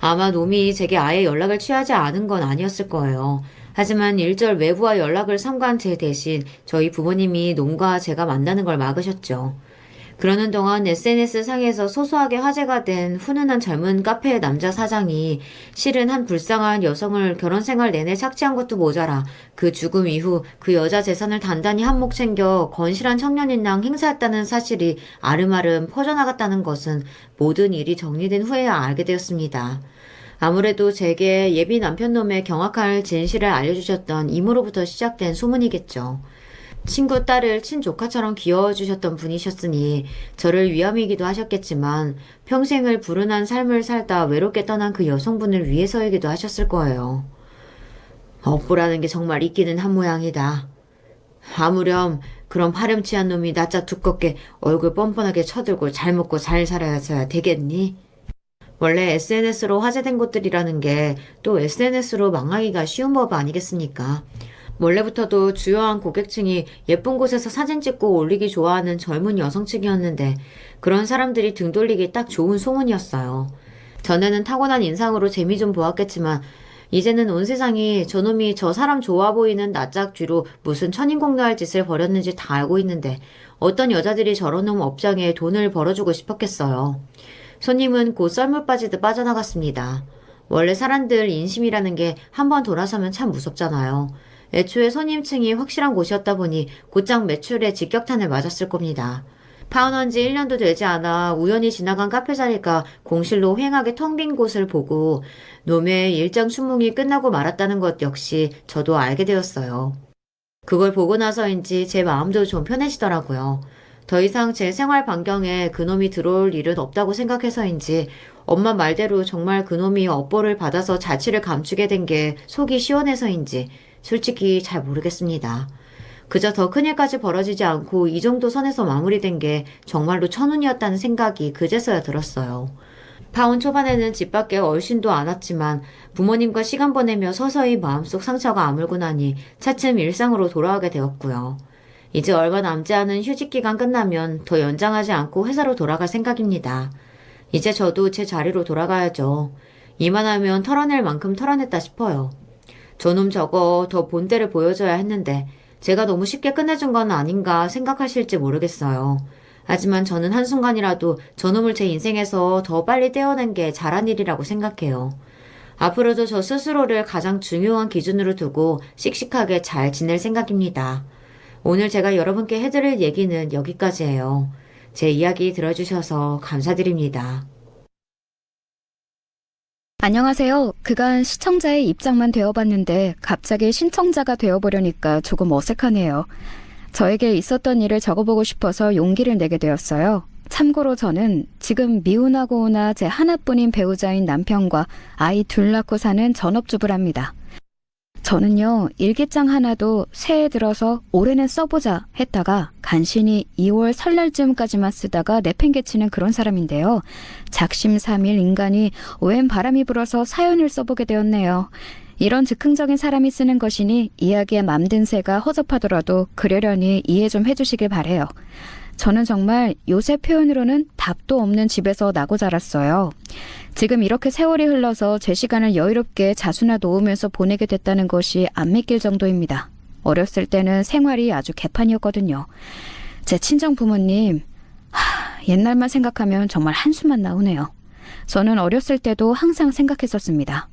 아마 놈이 제게 아예 연락을 취하지 않은 건 아니었을 거예요. 하지만 일절 외부와 연락을 삼간 제 대신 저희 부모님이 놈과 제가 만나는 걸 막으셨죠. 그러는 동안 SNS 상에서 소소하게 화제가 된 훈훈한 젊은 카페의 남자 사장이 실은 한 불쌍한 여성을 결혼 생활 내내 착취한 것도 모자라 그 죽음 이후 그 여자 재산을 단단히 한몫 챙겨 건실한 청년인랑 행사했다는 사실이 아름아름 퍼져나갔다는 것은 모든 일이 정리된 후에야 알게 되었습니다. 아무래도 제게 예비 남편놈의 경악할 진실을 알려주셨던 이모로부터 시작된 소문이겠죠. 친구 딸을 친조카처럼 귀여워주셨던 분이셨으니 저를 위함이기도 하셨겠지만 평생을 불운한 삶을 살다 외롭게 떠난 그 여성분을 위해서이기도 하셨을 거예요. 업보라는 게 정말 있기는 한 모양이다. 아무렴 그런 파렴치한 놈이 낯짝 두껍게 얼굴 뻔뻔하게 쳐들고 잘 먹고 잘 살아야 되겠니? 원래 SNS로 화제된 곳들이라는 게 또 SNS로 망하기가 쉬운 법 아니겠습니까? 원래부터도 주요한 고객층이 예쁜 곳에서 사진 찍고 올리기 좋아하는 젊은 여성층이었는데 그런 사람들이 등 돌리기 딱 좋은 소문이었어요. 전에는 타고난 인상으로 재미 좀 보았겠지만 이제는 온 세상이 저놈이 저 사람 좋아 보이는 낯짝 쥐로 무슨 천인공노할 짓을 벌였는지 다 알고 있는데 어떤 여자들이 저런 놈 업장에 돈을 벌어주고 싶었겠어요. 손님은 곧 썰물 빠지듯 빠져나갔습니다. 원래 사람들 인심이라는 게 한번 돌아서면 참 무섭잖아요. 애초에 손님층이 확실한 곳이었다 보니 곧장 매출에 직격탄을 맞았을 겁니다. 파혼한 지 1년도 되지 않아 우연히 지나간 카페 자리가 공실로 휑하게 텅 빈 곳을 보고 놈의 일장 춘몽이 끝나고 말았다는 것 역시 저도 알게 되었어요. 그걸 보고 나서인지 제 마음도 좀 편해지더라고요. 더 이상 제 생활 반경에 그놈이 들어올 일은 없다고 생각해서인지 엄마 말대로 정말 그놈이 업보를 받아서 자취를 감추게 된 게 속이 시원해서인지 솔직히 잘 모르겠습니다. 그저 더 큰일까지 벌어지지 않고 이 정도 선에서 마무리된 게 정말로 천운이었다는 생각이 그제서야 들었어요. 파혼 초반에는 집 밖에 얼씬도 않았지만 부모님과 시간 보내며 서서히 마음속 상처가 아물고 나니 차츰 일상으로 돌아가게 되었고요. 이제 얼마 남지 않은 휴직 기간 끝나면 더 연장하지 않고 회사로 돌아갈 생각입니다. 이제 저도 제 자리로 돌아가야죠. 이만하면 털어낼 만큼 털어냈다 싶어요. 저놈 저거 더 본때를 보여줘야 했는데 제가 너무 쉽게 끝내준 건 아닌가 생각하실지 모르겠어요. 하지만 저는 한순간이라도 저놈을 제 인생에서 더 빨리 떼어낸 게 잘한 일이라고 생각해요. 앞으로도 저 스스로를 가장 중요한 기준으로 두고 씩씩하게 잘 지낼 생각입니다. 오늘 제가 여러분께 해드릴 얘기는 여기까지예요. 제 이야기 들어주셔서 감사드립니다. 안녕하세요. 그간 시청자의 입장만 되어봤는데 갑자기 신청자가 되어보려니까 조금 어색하네요. 저에게 있었던 일을 적어보고 싶어서 용기를 내게 되었어요. 참고로 저는 지금 미혼하고 오나 제 하나뿐인 배우자인 남편과 아이 둘 낳고 사는 전업주부랍니다. 저는요, 일기장 하나도 새해 들어서 올해는 써보자 했다가 간신히 2월 설날쯤까지만 쓰다가 내팽개치는 그런 사람인데요. 작심삼일 인간이 웬 바람이 불어서 사연을 써보게 되었네요. 이런 즉흥적인 사람이 쓰는 것이니 이야기에 맘든 새가 허접하더라도 그러려니 이해 좀 해주시길 바래요. 저는 정말 요새 표현으로는 답도 없는 집에서 나고 자랐어요. 지금 이렇게 세월이 흘러서 제 시간을 여유롭게 자수나 놓으면서 보내게 됐다는 것이 안 믿길 정도입니다. 어렸을 때는 생활이 아주 개판이었거든요. 제 친정 부모님, 옛날만 생각하면 정말 한숨만 나오네요. 저는 어렸을 때도 항상 생각했었습니다.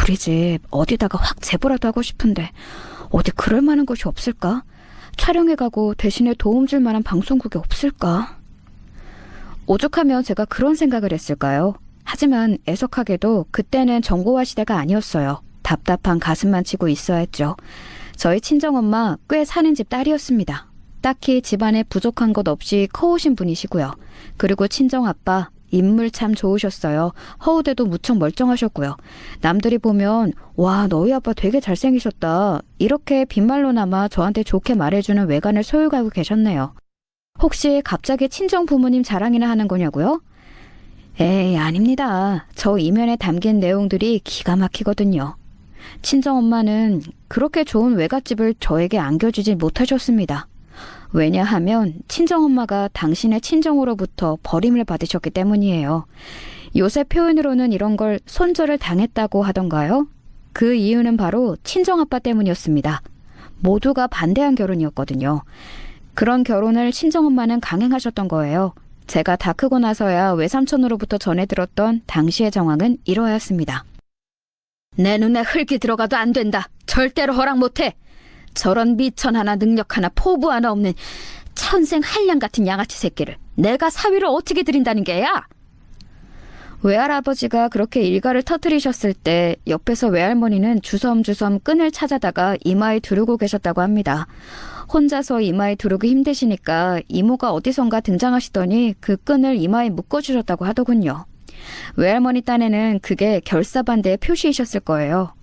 우리 집 어디다가 확 제보라도 하고 싶은데 어디 그럴 만한 곳이 없을까? 촬영해 가고 대신에 도움 줄 만한 방송국이 없을까? 오죽하면 제가 그런 생각을 했을까요? 하지만 애석하게도 그때는 정보화 시대가 아니었어요. 답답한 가슴만 치고 있어야 했죠. 저희 친정엄마 꽤 사는 집 딸이었습니다. 딱히 집안에 부족한 것 없이 커오신 분이시고요. 그리고 친정아빠 인물 참 좋으셨어요. 허우대도 무척 멀쩡하셨고요. 남들이 보면 와, 너희 아빠 되게 잘생기셨다. 이렇게 빈말로나마 저한테 좋게 말해주는 외관을 소유하고 계셨네요. 혹시 갑자기 친정 부모님 자랑이나 하는 거냐고요? 에이, 아닙니다. 저 이면에 담긴 내용들이 기가 막히거든요. 친정엄마는 그렇게 좋은 외갓집을 저에게 안겨주지 못하셨습니다. 왜냐하면 친정엄마가 당신의 친정으로부터 버림을 받으셨기 때문이에요. 요새 표현으로는 이런 걸 손절을 당했다고 하던가요? 그 이유는 바로 친정아빠 때문이었습니다. 모두가 반대한 결혼이었거든요. 그런 결혼을 친정엄마는 강행하셨던 거예요. 제가 다 크고 나서야 외삼촌으로부터 전해 들었던 당시의 정황은 이러하였습니다. 내 눈에 흙이 들어가도 안 된다. 절대로 허락 못해. 저런 미천 하나 능력 하나 포부 하나 없는 천생 한량 같은 양아치 새끼를 내가 사위를 어떻게 들인다는 게야? 외할아버지가 그렇게 일가를 터뜨리셨을 때 옆에서 외할머니는 주섬주섬 끈을 찾아다가 이마에 두르고 계셨다고 합니다. 혼자서 이마에 두르기 힘드시니까 이모가 어디선가 등장하시더니 그 끈을 이마에 묶어주셨다고 하더군요. 외할머니 딴에는 그게 결사반대의 표시이셨을 거예요.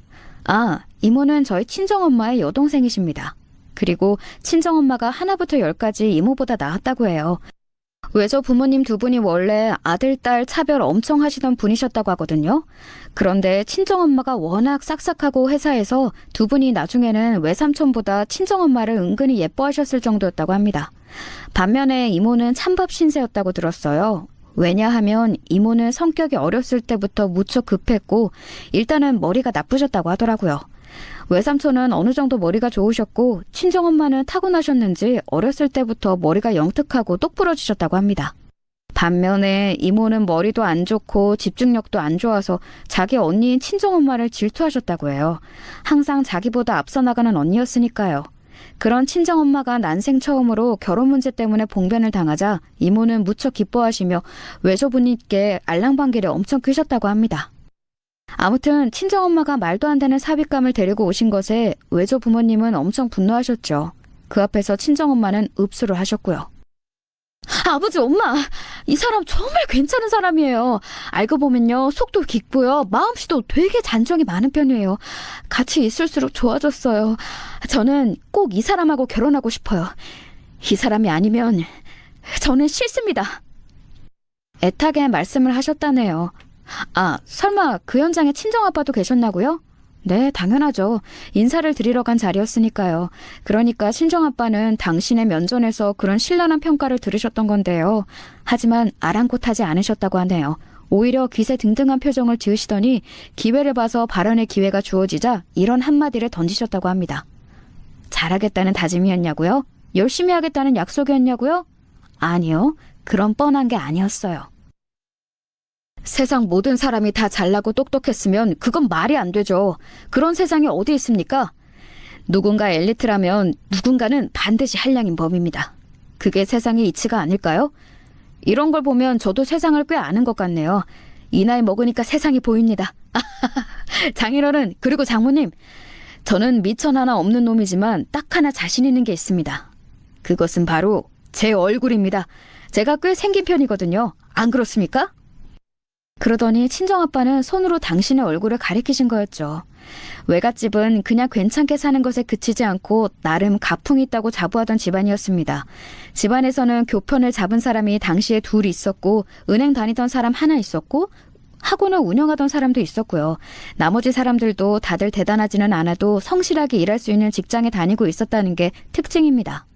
아, 이모는 저희 친정엄마의 여동생이십니다. 그리고 친정엄마가 하나부터 열까지 이모보다 나았다고 해요. 외조 부모님 두 분이 원래 아들, 딸 차별 엄청 하시던 분이셨다고 하거든요. 그런데 친정엄마가 워낙 싹싹하고 회사에서 두 분이 나중에는 외삼촌보다 친정엄마를 은근히 예뻐하셨을 정도였다고 합니다. 반면에 이모는 찬밥 신세였다고 들었어요. 왜냐하면 이모는 성격이 어렸을 때부터 무척 급했고 일단은 머리가 나쁘셨다고 하더라고요. 외삼촌은 어느 정도 머리가 좋으셨고 친정엄마는 타고나셨는지 어렸을 때부터 머리가 영특하고 똑부러지셨다고 합니다. 반면에 이모는 머리도 안 좋고 집중력도 안 좋아서 자기 언니인 친정엄마를 질투하셨다고 해요. 항상 자기보다 앞서 나가는 언니였으니까요. 그런 친정엄마가 난생 처음으로 결혼 문제 때문에 봉변을 당하자 이모는 무척 기뻐하시며 외조부님께 알랑방귀를 엄청 뀌셨다고 합니다. 아무튼 친정엄마가 말도 안 되는 사윗감을 데리고 오신 것에 외조 부모님은 엄청 분노하셨죠. 그 앞에서 친정엄마는 읍수를 하셨고요. 아버지, 엄마, 이 사람 정말 괜찮은 사람이에요. 알고 보면요, 속도 깊고요, 마음씨도 되게 잔정이 많은 편이에요. 같이 있을수록 좋아졌어요. 저는 꼭 이 사람하고 결혼하고 싶어요. 이 사람이 아니면 저는 싫습니다. 애타게 말씀을 하셨다네요. 아, 설마 그 현장에 친정아빠도 계셨나고요? 네, 당연하죠. 인사를 드리러 간 자리였으니까요. 그러니까 친정아빠는 당신의 면전에서 그런 신랄한 평가를 들으셨던 건데요. 하지만 아랑곳하지 않으셨다고 하네요. 오히려 기세등등한 표정을 지으시더니 기회를 봐서 발언의 기회가 주어지자 이런 한마디를 던지셨다고 합니다. 잘하겠다는 다짐이었냐고요? 열심히 하겠다는 약속이었냐고요? 아니요. 그런 뻔한 게 아니었어요. 세상 모든 사람이 다 잘나고 똑똑했으면 그건 말이 안 되죠. 그런 세상이 어디 있습니까? 누군가 엘리트라면 누군가는 반드시 한량인 법입니다. 그게 세상의 이치가 아닐까요? 이런 걸 보면 저도 세상을 꽤 아는 것 같네요. 이 나이 먹으니까 세상이 보입니다. 장인어른, 그리고 장모님, 저는 미천 하나 없는 놈이지만 딱 하나 자신 있는 게 있습니다. 그것은 바로 제 얼굴입니다. 제가 꽤 생긴 편이거든요. 안 그렇습니까? 그러더니 친정아빠는 손으로 당신의 얼굴을 가리키신 거였죠. 외갓집은 그냥 괜찮게 사는 것에 그치지 않고 나름 가풍이 있다고 자부하던 집안이었습니다. 집안에서는 교편을 잡은 사람이 당시에 둘 있었고 은행 다니던 사람 하나 있었고 학원을 운영하던 사람도 있었고요. 나머지 사람들도 다들 대단하지는 않아도 성실하게 일할 수 있는 직장에 다니고 있었다는 게 특징입니다.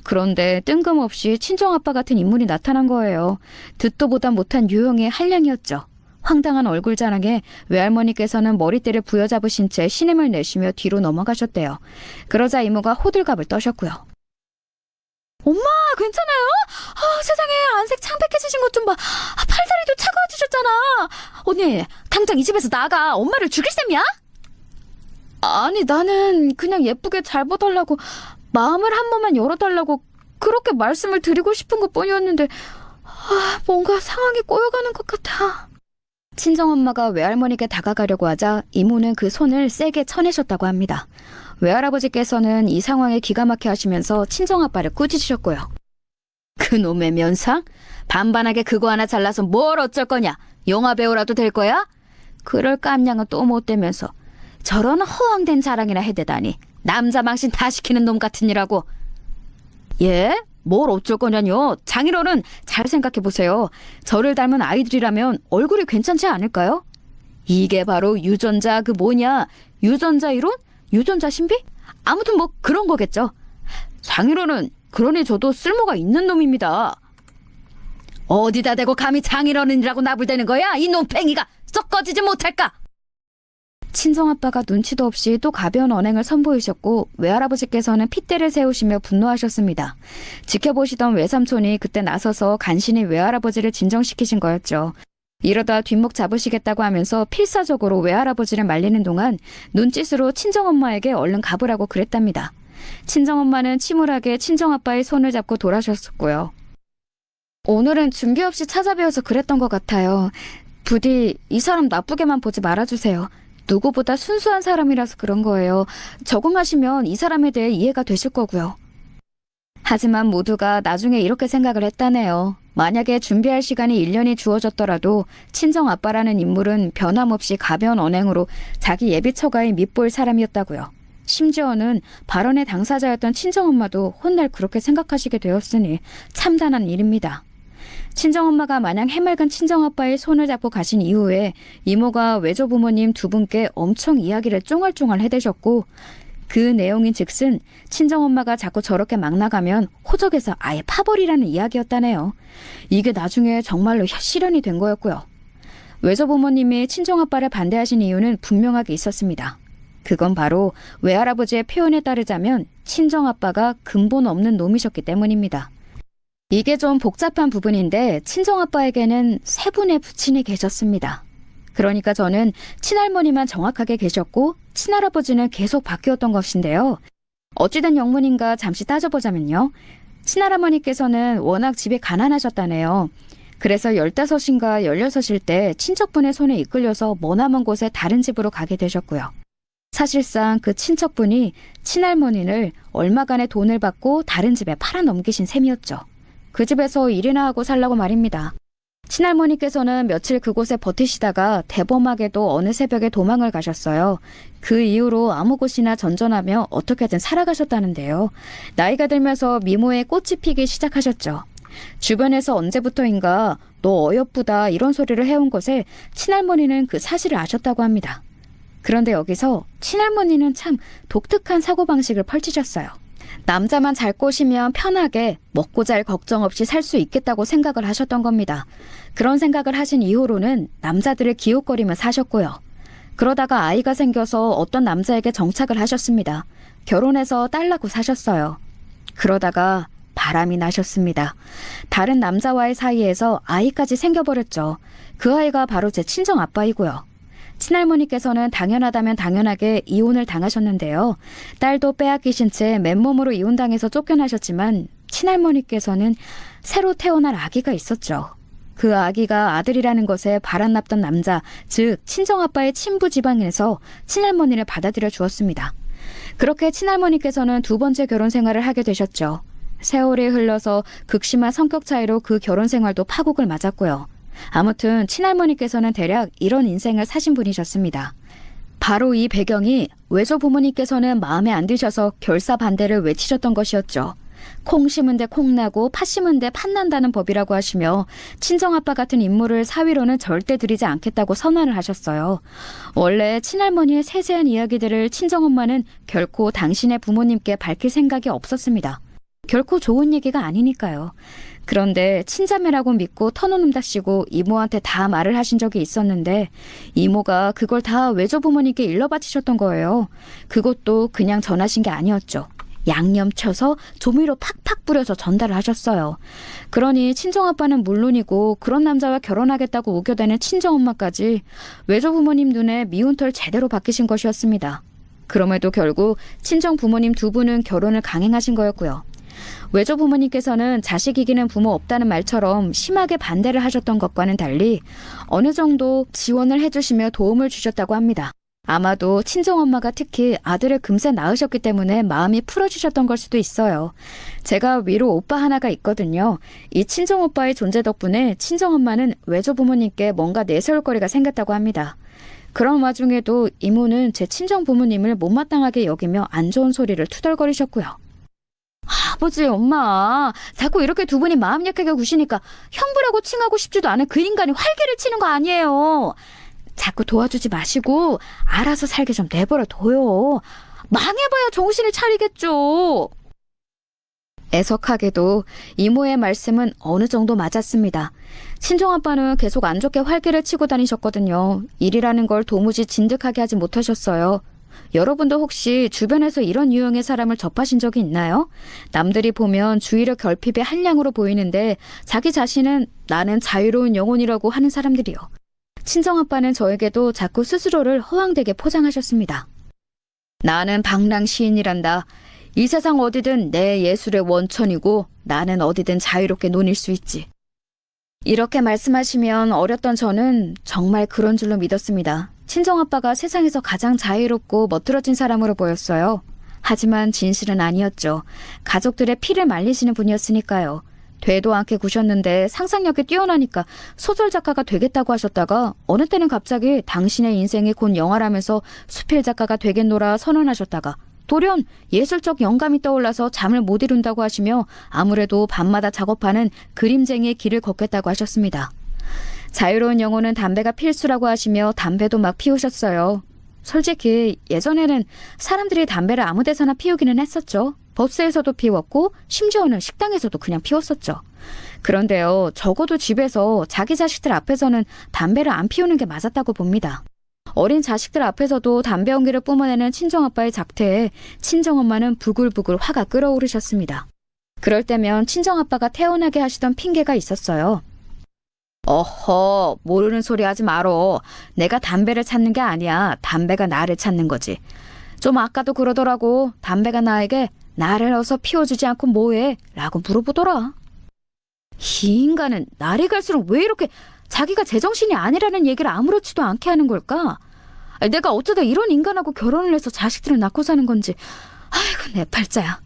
그런데 뜬금없이 친정아빠 같은 인물이 나타난 거예요. 듣도 보다 못한 유형의 한량이었죠. 황당한 얼굴 자랑에 외할머니께서는 머리띠를 부여잡으신 채 신음을 내쉬며 뒤로 넘어가셨대요. 그러자 이모가 호들갑을 떠셨고요. 엄마, 괜찮아요? 세상에 안색 창백해지신 것 좀 봐. 팔다리도 차가워지셨잖아. 언니, 당장 이 집에서 나가. 엄마를 죽일 셈이야? 아니, 나는 그냥 예쁘게 잘 봐달라고, 마음을 한 번만 열어달라고 그렇게 말씀을 드리고 싶은 것뿐이었는데 뭔가 상황이 꼬여가는 것 같아. 친정엄마가 외할머니께 다가가려고 하자 이모는 그 손을 세게 쳐내셨다고 합니다. 외할아버지께서는 이 상황에 기가 막혀 하시면서 친정아빠를 꾸짖으셨고요. 그놈의 면상? 반반하게 그거 하나 잘라서 뭘 어쩔 거냐? 영화배우라도 될 거야? 그럴 깜냥은 또 못 되면서 저런 허황된 자랑이나 해대다니. 남자 망신 다 시키는 놈 같으니라고. 예? 뭘 어쩔 거냐뇨. 장인어른 잘 생각해보세요. 저를 닮은 아이들이라면 얼굴이 괜찮지 않을까요? 이게 바로 유전자 유전자 이론? 유전자 신비? 아무튼 뭐 그런 거겠죠. 장인어른 그러니 저도 쓸모가 있는 놈입니다. 어디다 대고 감히 장인어른이라고 나불대는 거야? 이 놈팽이가 썩 꺼지지 못할까? 친정아빠가 눈치도 없이 또 가벼운 언행을 선보이셨고 외할아버지께서는 핏대를 세우시며 분노하셨습니다. 지켜보시던 외삼촌이 그때 나서서 간신히 외할아버지를 진정시키신 거였죠. 이러다 뒷목 잡으시겠다고 하면서 필사적으로 외할아버지를 말리는 동안 눈짓으로 친정엄마에게 얼른 가보라고 그랬답니다. 친정엄마는 침울하게 친정아빠의 손을 잡고 돌아셨었고요. 오늘은 준비 없이 찾아뵈어서 그랬던 것 같아요. 부디 이 사람 나쁘게만 보지 말아주세요. 누구보다 순수한 사람이라서 그런 거예요. 적응하시면 이 사람에 대해 이해가 되실 거고요. 하지만 모두가 나중에 이렇게 생각을 했다네요. 만약에 준비할 시간이 1년이 주어졌더라도 친정아빠라는 인물은 변함없이 가벼운 언행으로 자기 예비처가에 밉보일 사람이었다고요. 심지어는 발언의 당사자였던 친정엄마도 훗날 그렇게 생각하시게 되었으니 참담한 일입니다. 친정엄마가 마냥 해맑은 친정아빠의 손을 잡고 가신 이후에 이모가 외조부모님 두 분께 엄청 이야기를 쫑알쫑알 해대셨고 그 내용인 즉슨 친정엄마가 자꾸 저렇게 막 나가면 호적에서 아예 파버리라는 이야기였다네요. 이게 나중에 정말로 실현이 된 거였고요. 외조부모님이 친정아빠를 반대하신 이유는 분명하게 있었습니다. 그건 바로 외할아버지의 표현에 따르자면 친정아빠가 근본 없는 놈이셨기 때문입니다. 이게 좀 복잡한 부분인데 친정아빠에게는 세 분의 부친이 계셨습니다. 그러니까 저는 친할머니만 정확하게 계셨고 친할아버지는 계속 바뀌었던 것인데요. 어찌된 영문인가 잠시 따져보자면요. 친할아버니께서는 워낙 집이 가난하셨다네요. 그래서 15인가 16일 때 친척분의 손에 이끌려서 머나먼 곳에 다른 집으로 가게 되셨고요. 사실상 그 친척분이 친할머니를 얼마간의 돈을 받고 다른 집에 팔아넘기신 셈이었죠. 그 집에서 일이나 하고 살라고 말입니다. 친할머니께서는 며칠 그곳에 버티시다가 대범하게도 어느 새벽에 도망을 가셨어요. 그 이후로 아무 곳이나 전전하며 어떻게든 살아가셨다는데요. 나이가 들면서 미모에 꽃이 피기 시작하셨죠. 주변에서 언제부터인가 너 어여쁘다 이런 소리를 해온 것에 친할머니는 그 사실을 아셨다고 합니다. 그런데 여기서 친할머니는 참 독특한 사고방식을 펼치셨어요. 남자만 잘 꼬시면 편하게 먹고 잘 걱정 없이 살 수 있겠다고 생각을 하셨던 겁니다. 그런 생각을 하신 이후로는 남자들을 기웃거리며 사셨고요. 그러다가 아이가 생겨서 어떤 남자에게 정착을 하셨습니다. 결혼해서 딸 낳고 사셨어요. 그러다가 바람이 나셨습니다. 다른 남자와의 사이에서 아이까지 생겨버렸죠. 그 아이가 바로 제 친정 아빠이고요. 친할머니께서는 당연하다면 당연하게 이혼을 당하셨는데요. 딸도 빼앗기신 채 맨몸으로 이혼당해서 쫓겨나셨지만 친할머니께서는 새로 태어날 아기가 있었죠. 그 아기가 아들이라는 것에 바람났던 남자, 즉 친정아빠의 친부 지방에서 친할머니를 받아들여 주었습니다. 그렇게 친할머니께서는 두 번째 결혼 생활을 하게 되셨죠. 세월이 흘러서 극심한 성격 차이로 그 결혼 생활도 파국을 맞았고요. 아무튼 친할머니께서는 대략 이런 인생을 사신 분이셨습니다. 바로 이 배경이 외조부모님께서는 마음에 안 드셔서 결사 반대를 외치셨던 것이었죠. 콩 심은 데 콩 나고 팥 심은 데 팥 난다는 법이라고 하시며 친정아빠 같은 인물을 사위로는 절대 들이지 않겠다고 선언을 하셨어요. 원래 친할머니의 세세한 이야기들을 친정엄마는 결코 당신의 부모님께 밝힐 생각이 없었습니다. 결코 좋은 얘기가 아니니까요. 그런데 친자매라고 믿고 터놓는다시고 이모한테 다 말을 하신 적이 있었는데 이모가 그걸 다 외조부모님께 일러바치셨던 거예요. 그것도 그냥 전하신 게 아니었죠. 양념 쳐서 조미료 팍팍 뿌려서 전달을 하셨어요. 그러니 친정아빠는 물론이고 그런 남자와 결혼하겠다고 우겨대는 친정엄마까지 외조부모님 눈에 미운 털 제대로 박히신 것이었습니다. 그럼에도 결국 친정부모님 두 분은 결혼을 강행하신 거였고요. 외조부모님께서는 자식 이기는 부모 없다는 말처럼 심하게 반대를 하셨던 것과는 달리 어느 정도 지원을 해주시며 도움을 주셨다고 합니다. 아마도 친정엄마가 특히 아들을 금세 낳으셨기 때문에 마음이 풀어주셨던 걸 수도 있어요. 제가 위로 오빠 하나가 있거든요. 이 친정오빠의 존재 덕분에 친정엄마는 외조부모님께 뭔가 내세울 거리가 생겼다고 합니다. 그런 와중에도 이모는 제 친정부모님을 못마땅하게 여기며 안 좋은 소리를 투덜거리셨고요. 아버지, 엄마, 자꾸 이렇게 두 분이 마음 약하게 구시니까 형부라고 칭하고 싶지도 않은 그 인간이 활개를 치는 거 아니에요. 자꾸 도와주지 마시고 알아서 살게 좀 내버려 둬요. 망해봐야 정신을 차리겠죠. 애석하게도 이모의 말씀은 어느 정도 맞았습니다. 친정아빠는 계속 안 좋게 활개를 치고 다니셨거든요. 일이라는 걸 도무지 진득하게 하지 못하셨어요. 여러분도 혹시 주변에서 이런 유형의 사람을 접하신 적이 있나요? 남들이 보면 주의력 결핍의 한량으로 보이는데 자기 자신은 나는 자유로운 영혼이라고 하는 사람들이요. 친정아빠는 저에게도 자꾸 스스로를 허황되게 포장하셨습니다. 나는 방랑 시인이란다. 이 세상 어디든 내 예술의 원천이고 나는 어디든 자유롭게 논일 수 있지. 이렇게 말씀하시면 어렸던 저는 정말 그런 줄로 믿었습니다. 친정아빠가 세상에서 가장 자유롭고 멋들어진 사람으로 보였어요. 하지만 진실은 아니었죠. 가족들의 피를 말리시는 분이었으니까요. 되도 않게 구셨는데 상상력이 뛰어나니까 소설 작가가 되겠다고 하셨다가 어느 때는 갑자기 당신의 인생이 곧 영화라면서 수필 작가가 되겠노라 선언하셨다가 돌연 예술적 영감이 떠올라서 잠을 못 이룬다고 하시며 아무래도 밤마다 작업하는 그림쟁이의 길을 걷겠다고 하셨습니다. 자유로운 영혼은 담배가 필수라고 하시며 담배도 막 피우셨어요. 솔직히 예전에는 사람들이 담배를 아무 데서나 피우기는 했었죠. 버스에서도 피웠고 심지어는 식당에서도 그냥 피웠었죠. 그런데요, 적어도 집에서 자기 자식들 앞에서는 담배를 안 피우는 게 맞았다고 봅니다. 어린 자식들 앞에서도 담배 연기를 뿜어내는 친정아빠의 작태에 친정엄마는 부글부글 화가 끓어오르셨습니다. 그럴 때면 친정아빠가 태어나게 하시던 핑계가 있었어요. 어허, 모르는 소리 하지 말어. 내가 담배를 찾는 게 아니야. 담배가 나를 찾는 거지. 좀 아까도 그러더라고. 담배가 나에게 나를 어서 피워주지 않고 뭐해? 라고 물어보더라. 이 인간은 날이 갈수록 왜 이렇게 자기가 제정신이 아니라는 얘기를 아무렇지도 않게 하는 걸까? 내가 어쩌다 이런 인간하고 결혼을 해서 자식들을 낳고 사는 건지. 아이고, 내 팔자야.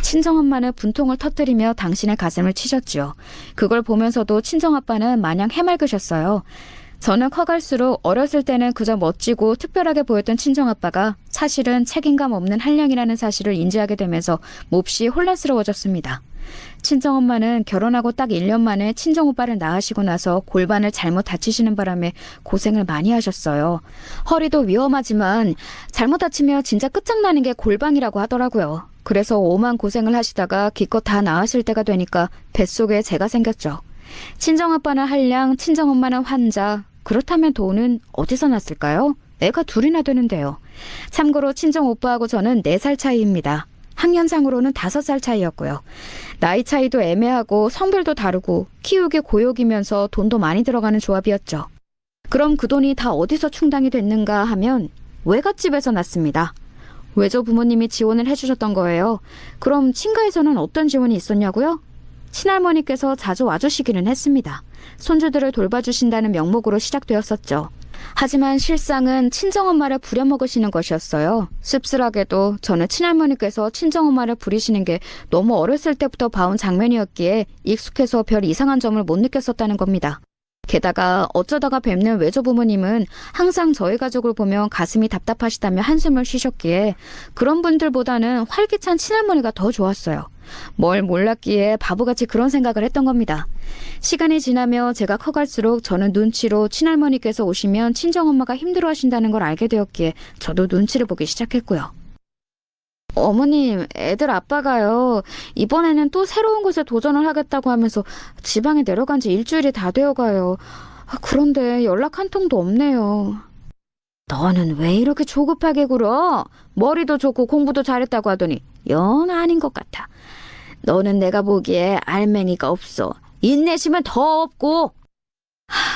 친정엄마는 분통을 터뜨리며 당신의 가슴을 치셨지요. 그걸 보면서도 친정아빠는 마냥 해맑으셨어요. 저는 커갈수록 어렸을 때는 그저 멋지고 특별하게 보였던 친정아빠가 사실은 책임감 없는 한량이라는 사실을 인지하게 되면서 몹시 혼란스러워졌습니다. 친정엄마는 결혼하고 딱 1년 만에 친정오빠를 낳으시고 나서 골반을 잘못 다치시는 바람에 고생을 많이 하셨어요. 허리도 위험하지만 잘못 다치면 진짜 끝장나는 게 골반이라고 하더라고요. 그래서 오만 고생을 하시다가 기껏 다 나으실 때가 되니까 뱃속에 제가 생겼죠. 친정아빠는 한량, 친정엄마는 환자. 그렇다면 돈은 어디서 났을까요? 애가 둘이나 되는데요. 참고로 친정오빠하고 저는 4살 차이입니다. 학년상으로는 5살 차이였고요. 나이 차이도 애매하고 성별도 다르고 키우기 고역이면서 돈도 많이 들어가는 조합이었죠. 그럼 그 돈이 다 어디서 충당이 됐는가 하면 외갓집에서 났습니다. 외조 부모님이 지원을 해주셨던 거예요. 그럼 친가에서는 어떤 지원이 있었냐고요? 친할머니께서 자주 와주시기는 했습니다. 손주들을 돌봐주신다는 명목으로 시작되었었죠. 하지만 실상은 친정엄마를 부려먹으시는 것이었어요. 씁쓸하게도 저는 친할머니께서 친정엄마를 부리시는 게 너무 어렸을 때부터 봐온 장면이었기에 익숙해서 별 이상한 점을 못 느꼈었다는 겁니다. 게다가 어쩌다가 뵙는 외조부모님은 항상 저희 가족을 보면 가슴이 답답하시다며 한숨을 쉬셨기에 그런 분들보다는 활기찬 친할머니가 더 좋았어요. 뭘 몰랐기에 바보같이 그런 생각을 했던 겁니다. 시간이 지나며 제가 커갈수록 저는 눈치로 친할머니께서 오시면 친정엄마가 힘들어하신다는 걸 알게 되었기에 저도 눈치를 보기 시작했고요. 어머님, 애들 아빠가요. 이번에는 또 새로운 곳에 도전을 하겠다고 하면서 지방에 내려간 지 일주일이 다 되어가요. 그런데 연락 한 통도 없네요. 너는 왜 이렇게 조급하게 굴어? 머리도 좋고 공부도 잘했다고 하더니 영 아닌 것 같아. 너는 내가 보기에 알맹이가 없어. 인내심은 더 없고.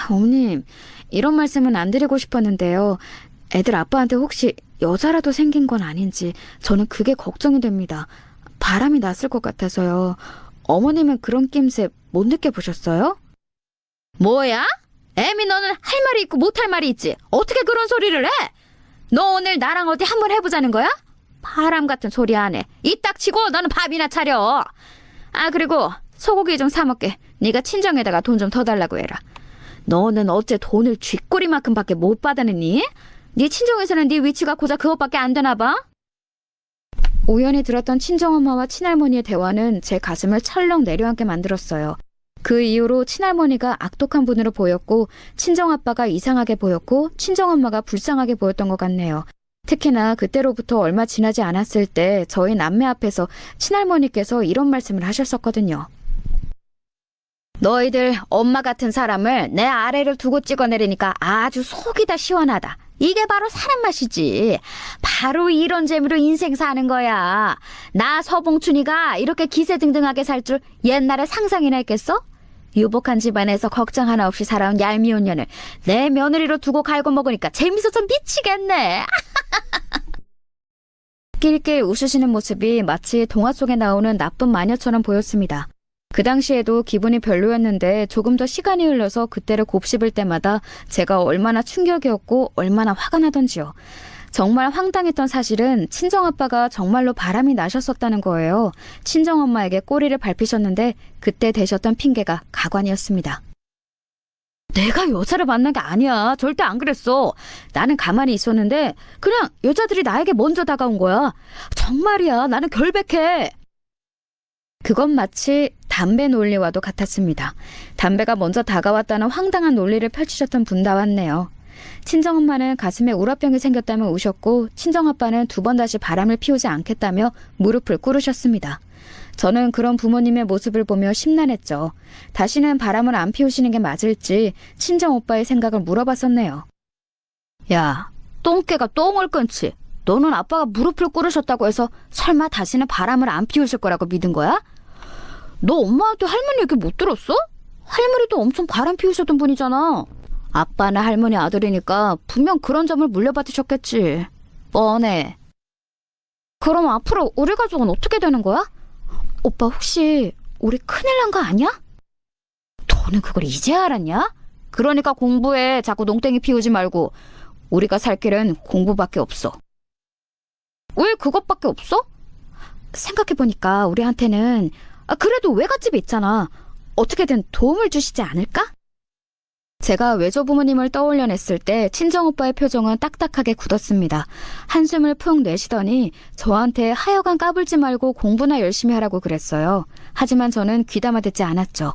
어머님, 이런 말씀은 안 드리고 싶었는데요. 애들 아빠한테 혹시 여자라도 생긴 건 아닌지 저는 그게 걱정이 됩니다. 바람이 났을 것 같아서요. 어머님은 그런 낌새 못 느껴보셨어요? 뭐야? 애미 너는 할 말이 있고 못할 말이 있지. 어떻게 그런 소리를 해? 너 오늘 나랑 어디 한번 해보자는 거야? 바람 같은 소리 안 해. 입 닥치고 너는 밥이나 차려. 아, 그리고 소고기 좀 사 먹게. 네가 친정에다가 돈 좀 더 달라고 해라. 너는 어째 돈을 쥐꼬리만큼밖에 못 받아냈니? 네 친정에서는 네 위치가 고작 그것밖에 안 되나 봐? 우연히 들었던 친정엄마와 친할머니의 대화는 제 가슴을 철렁 내려앉게 만들었어요. 그 이후로 친할머니가 악독한 분으로 보였고 친정아빠가 이상하게 보였고 친정엄마가 불쌍하게 보였던 것 같네요. 특히나 그때로부터 얼마 지나지 않았을 때 저희 남매 앞에서 친할머니께서 이런 말씀을 하셨었거든요. 너희들 엄마 같은 사람을 내 아래를 두고 찍어내리니까 아주 속이 다 시원하다. 이게 바로 사람 맛이지. 바로 이런 재미로 인생 사는 거야. 나 서봉춘이가 이렇게 기세등등하게 살 줄 옛날에 상상이나 했겠어? 유복한 집안에서 걱정 하나 없이 살아온 얄미운 년을 내 며느리로 두고 갈고 먹으니까 재밌어서 미치겠네. 낄낄 웃으시는 모습이 마치 동화 속에 나오는 나쁜 마녀처럼 보였습니다. 그 당시에도 기분이 별로였는데 조금 더 시간이 흘러서 그때를 곱씹을 때마다 제가 얼마나 충격이었고 얼마나 화가 나던지요. 정말 황당했던 사실은 친정아빠가 정말로 바람이 나셨었다는 거예요. 친정엄마에게 꼬리를 밟히셨는데 그때 대셨던 핑계가 가관이었습니다. 내가 여자를 만난 게 아니야. 절대 안 그랬어. 나는 가만히 있었는데 그냥 여자들이 나에게 먼저 다가온 거야. 정말이야. 나는 결백해. 그건 마치 담배 논리와도 같았습니다. 담배가 먼저 다가왔다는 황당한 논리를 펼치셨던 분다 왔네요. 친정엄마는 가슴에 우라병이 생겼다며 우셨고 친정아빠는 두 번 다시 바람을 피우지 않겠다며 무릎을 꿇으셨습니다. 저는 그런 부모님의 모습을 보며 심란했죠. 다시는 바람을 안 피우시는 게 맞을지 친정오빠의 생각을 물어봤었네요. 야, 똥개가 똥을 끊지. 너는 아빠가 무릎을 꿇으셨다고 해서 설마 다시는 바람을 안 피우실 거라고 믿은 거야? 너 엄마한테 할머니 얘기 못 들었어? 할머니도 엄청 바람 피우셨던 분이잖아. 아빠는 할머니 아들이니까 분명 그런 점을 물려받으셨겠지. 뻔해. 그럼 앞으로 우리 가족은 어떻게 되는 거야? 오빠 혹시 우리 큰일 난 거 아니야? 너는 그걸 이제 알았냐? 그러니까 공부해. 자꾸 농땡이 피우지 말고. 우리가 살 길은 공부밖에 없어. 왜 그것밖에 없어? 생각해보니까 우리한테는 그래도 외갓집이 있잖아. 어떻게든 도움을 주시지 않을까? 제가 외조부모님을 떠올려냈을 때 친정오빠의 표정은 딱딱하게 굳었습니다. 한숨을 푹 내쉬더니 저한테 하여간 까불지 말고 공부나 열심히 하라고 그랬어요. 하지만 저는 귀담아 듣지 않았죠.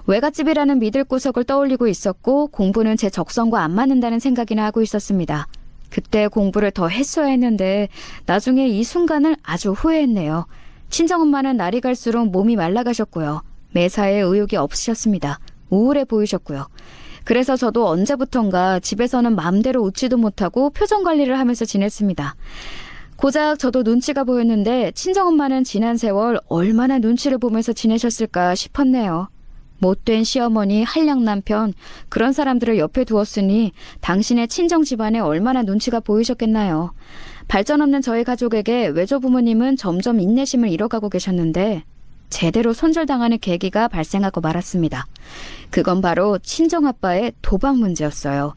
외갓집이라는 믿을 구석을 떠올리고 있었고 공부는 제 적성과 안 맞는다는 생각이나 하고 있었습니다. 그때 공부를 더 했어야 했는데 나중에 이 순간을 아주 후회했네요. 친정엄마는 날이 갈수록 몸이 말라가셨고요. 매사에 의욕이 없으셨습니다. 우울해 보이셨고요. 그래서 저도 언제부턴가 집에서는 마음대로 웃지도 못하고 표정 관리를 하면서 지냈습니다. 고작 저도 눈치가 보였는데 친정엄마는 지난 세월 얼마나 눈치를 보면서 지내셨을까 싶었네요. 못된 시어머니, 한량 남편, 그런 사람들을 옆에 두었으니 당신의 친정 집안에 얼마나 눈치가 보이셨겠나요. 발전 없는 저희 가족에게 외조부모님은 점점 인내심을 잃어가고 계셨는데 제대로 손절당하는 계기가 발생하고 말았습니다. 그건 바로 친정아빠의 도박 문제였어요.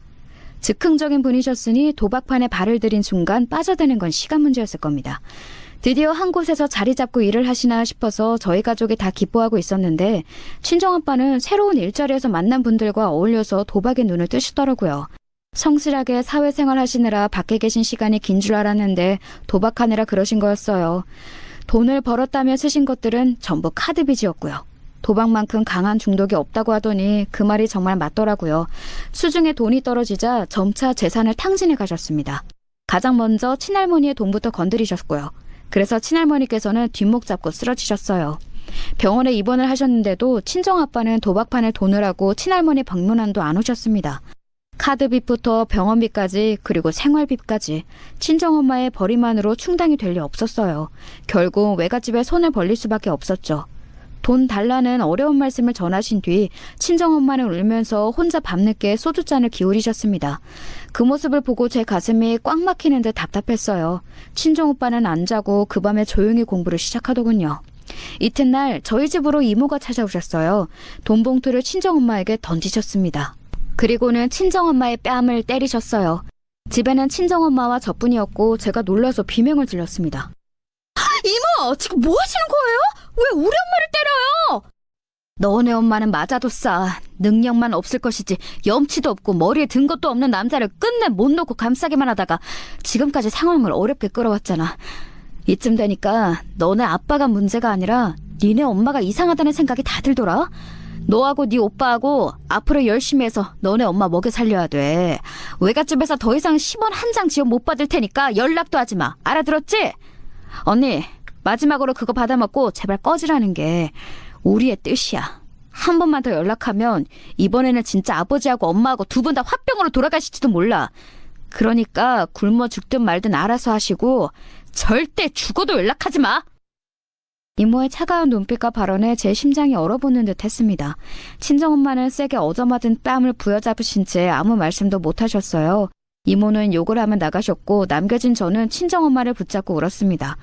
즉흥적인 분이셨으니 도박판에 발을 들인 순간 빠져드는 건 시간 문제였을 겁니다. 드디어 한 곳에서 자리 잡고 일을 하시나 싶어서 저희 가족이 다 기뻐하고 있었는데 친정아빠는 새로운 일자리에서 만난 분들과 어울려서 도박에 눈을 뜨시더라고요. 성실하게 사회생활 하시느라 밖에 계신 시간이 긴 줄 알았는데 도박하느라 그러신 거였어요. 돈을 벌었다며 쓰신 것들은 전부 카드 빚이었고요. 도박만큼 강한 중독이 없다고 하더니 그 말이 정말 맞더라고요. 수중에 돈이 떨어지자 점차 재산을 탕진해 가셨습니다. 가장 먼저 친할머니의 돈부터 건드리셨고요. 그래서 친할머니께서는 뒷목 잡고 쓰러지셨어요. 병원에 입원을 하셨는데도 친정아빠는 도박판에 돈을 하고 친할머니 방문한도 안 오셨습니다. 카드빚부터 병원비까지 그리고 생활비까지 친정엄마의 벌이만으로 충당이 될 리 없었어요. 결국 외갓집에 손을 벌릴 수밖에 없었죠. 돈 달라는 어려운 말씀을 전하신 뒤 친정엄마는 울면서 혼자 밤늦게 소주잔을 기울이셨습니다. 그 모습을 보고 제 가슴이 꽉 막히는 듯 답답했어요. 친정오빠는 안 자고 그 밤에 조용히 공부를 시작하더군요. 이튿날 저희 집으로 이모가 찾아오셨어요. 돈 봉투를 친정엄마에게 던지셨습니다. 그리고는 친정엄마의 뺨을 때리셨어요. 집에는 친정엄마와 저뿐이었고 제가 놀라서 비명을 질렀습니다. 이모! 지금 뭐 하시는 거예요? 왜 우리 엄마를 때려요? 너네 엄마는 맞아도 싸. 능력만 없을 것이지 염치도 없고 머리에 든 것도 없는 남자를 끝내 못 놓고 감싸기만 하다가 지금까지 상황을 어렵게 끌어왔잖아. 이쯤 되니까 너네 아빠가 문제가 아니라 니네 엄마가 이상하다는 생각이 다 들더라. 너하고 네 오빠하고 앞으로 열심히 해서 너네 엄마 먹여 살려야 돼. 외갓집에서 더 이상 10원 한 장 지원 못 받을 테니까 연락도 하지 마. 알아들었지? 언니, 마지막으로 그거 받아먹고 제발 꺼지라는 게 우리의 뜻이야. 한 번만 더 연락하면 이번에는 진짜 아버지하고 엄마하고 두 분 다 화병으로 돌아가실지도 몰라. 그러니까 굶어 죽든 말든 알아서 하시고 절대 죽어도 연락하지 마. 이모의 차가운 눈빛과 발언에 제 심장이 얼어붙는 듯 했습니다. 친정엄마는 세게 얻어맞은 뺨을 부여잡으신 채 아무 말씀도 못하셨어요. 이모는 욕을 하며 나가셨고 남겨진 저는 친정엄마를 붙잡고 울었습니다.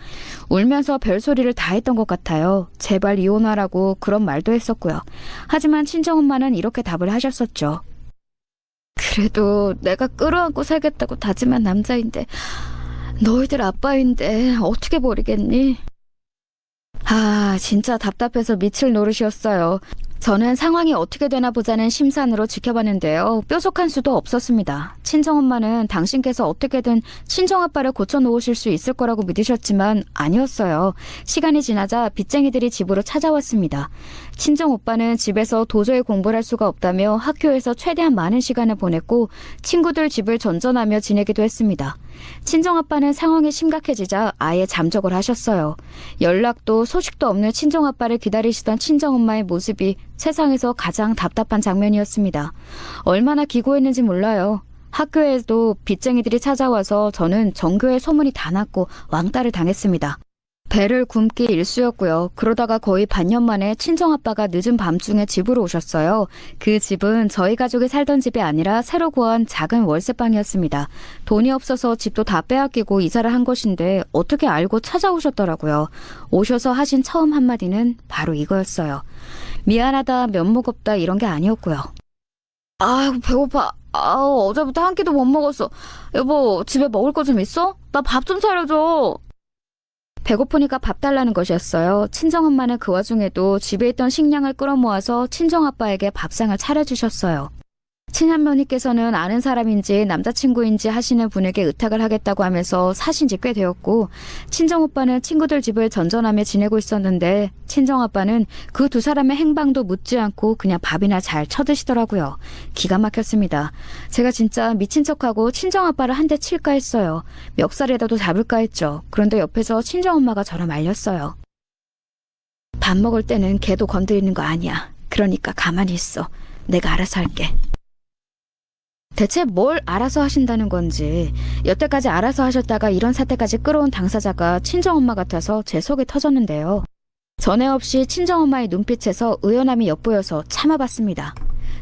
울면서 별소리를 다 했던 것 같아요. 제발 이혼하라고 그런 말도 했었고요. 하지만 친정엄마는 이렇게 답을 하셨었죠. 그래도 내가 끌어안고 살겠다고 다짐한 남자인데 너희들 아빠인데 어떻게 버리겠니? 진짜 답답해서 미칠 노릇이었어요. 저는 상황이 어떻게 되나 보자는 심산으로 지켜봤는데요. 뾰족한 수도 없었습니다. 친정엄마는 당신께서 어떻게든 친정아빠를 고쳐놓으실 수 있을 거라고 믿으셨지만 아니었어요. 시간이 지나자 빚쟁이들이 집으로 찾아왔습니다. 친정오빠는 집에서 도저히 공부를 할 수가 없다며 학교에서 최대한 많은 시간을 보냈고 친구들 집을 전전하며 지내기도 했습니다. 친정아빠는 상황이 심각해지자 아예 잠적을 하셨어요. 연락도 소식도 없는 친정아빠를 기다리시던 친정엄마의 모습이 세상에서 가장 답답한 장면이었습니다. 얼마나 기고했는지 몰라요. 학교에도 빚쟁이들이 찾아와서 저는 전교에 소문이 다 났고 왕따를 당했습니다. 배를 굶기 일쑤였고요. 그러다가 거의 반년 만에 친정아빠가 늦은 밤중에 집으로 오셨어요. 그 집은 저희 가족이 살던 집이 아니라 새로 구한 작은 월세방이었습니다. 돈이 없어서 집도 다 빼앗기고 이사를 한 것인데 어떻게 알고 찾아오셨더라고요. 오셔서 하신 처음 한마디는 바로 이거였어요. 미안하다, 면목 없다 이런 게 아니었고요. 아이고 배고파. 어제부터 한 끼도 못 먹었어. 여보, 집에 먹을 거 좀 있어? 나 밥 좀 차려줘. 배고프니까 밥 달라는 것이었어요. 친정엄마는 그 와중에도 집에 있던 식량을 끌어모아서 친정아빠에게 밥상을 차려주셨어요. 친할머니께서는 아는 사람인지 남자친구인지 하시는 분에게 의탁을 하겠다고 하면서 사신 지 꽤 되었고 친정오빠는 친구들 집을 전전하며 지내고 있었는데 친정아빠는 그 두 사람의 행방도 묻지 않고 그냥 밥이나 잘 쳐드시더라고요. 기가 막혔습니다. 제가 진짜 미친 척하고 친정아빠를 한 대 칠까 했어요. 멱살에다도 잡을까 했죠. 그런데 옆에서 친정엄마가 저를 말렸어요. 밥 먹을 때는 걔도 건드리는 거 아니야. 그러니까 가만히 있어. 내가 알아서 할게. 대체 뭘 알아서 하신다는 건지 여태까지 알아서 하셨다가 이런 사태까지 끌어온 당사자가 친정엄마 같아서 제 속이 터졌는데요. 전에 없이 친정엄마의 눈빛에서 의연함이 엿보여서 참아봤습니다.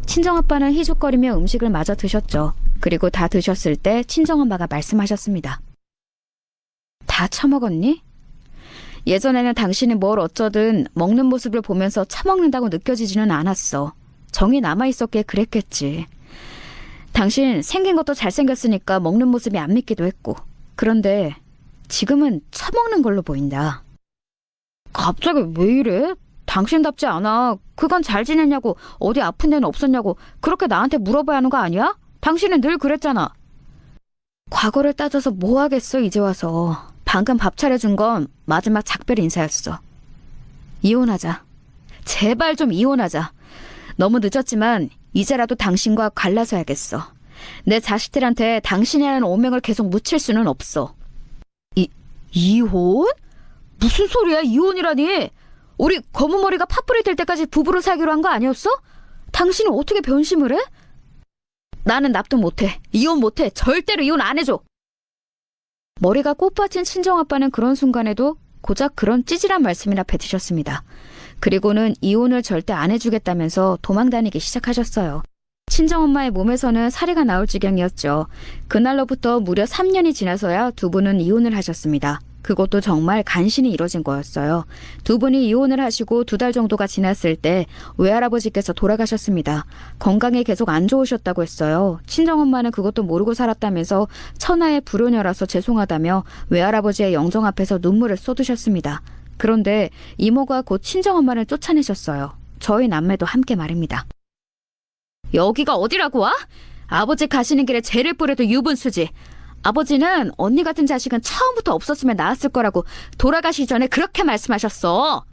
친정아빠는 희죽거리며 음식을 마저 드셨죠. 그리고 다 드셨을 때 친정엄마가 말씀하셨습니다. 다 처먹었니? 예전에는 당신이 뭘 어쩌든 먹는 모습을 보면서 처먹는다고 느껴지지는 않았어. 정이 남아있었기에 그랬겠지. 당신 생긴 것도 잘생겼으니까 먹는 모습이 안 믿기도 했고 그런데 지금은 처먹는 걸로 보인다. 갑자기 왜 이래? 당신답지 않아. 그간 잘 지냈냐고 어디 아픈 데는 없었냐고 그렇게 나한테 물어봐야 하는 거 아니야? 당신은 늘 그랬잖아. 과거를 따져서 뭐 하겠어 이제 와서. 방금 밥 차려준 건 마지막 작별 인사였어. 이혼하자. 제발 좀 이혼하자. 너무 늦었지만 이제라도 당신과 갈라서야겠어. 내 자식들한테 당신이라는 오명을 계속 묻힐 수는 없어. 이혼? 무슨 소리야 이혼이라니? 우리 검은머리가 팥불이 될 때까지 부부로 살기로 한 거 아니었어? 당신은 어떻게 변심을 해? 나는 납득 못해. 이혼 못해. 절대로 이혼 안 해줘. 머리가 꽃받친 친정아빠는 그런 순간에도 고작 그런 찌질한 말씀이나 뱉으셨습니다. 그리고는 이혼을 절대 안 해주겠다면서 도망다니기 시작하셨어요. 친정엄마의 몸에서는 사리가 나올 지경이었죠. 그날로부터 무려 3년이 지나서야 두 분은 이혼을 하셨습니다. 그것도 정말 간신히 이뤄진 거였어요. 두 분이 이혼을 하시고 2달 정도가 지났을 때 외할아버지께서 돌아가셨습니다. 건강이 계속 안 좋으셨다고 했어요. 친정엄마는 그것도 모르고 살았다면서 천하의 불효녀라서 죄송하다며 외할아버지의 영정 앞에서 눈물을 쏟으셨습니다. 그런데 이모가 곧 친정엄마를 쫓아내셨어요. 저희 남매도 함께 말입니다. 여기가 어디라고 와? 아버지 가시는 길에 죄를 뿌려도 유분수지. 아버지는 언니 같은 자식은 처음부터 없었으면 나았을 거라고 돌아가시기 전에 그렇게 말씀하셨어.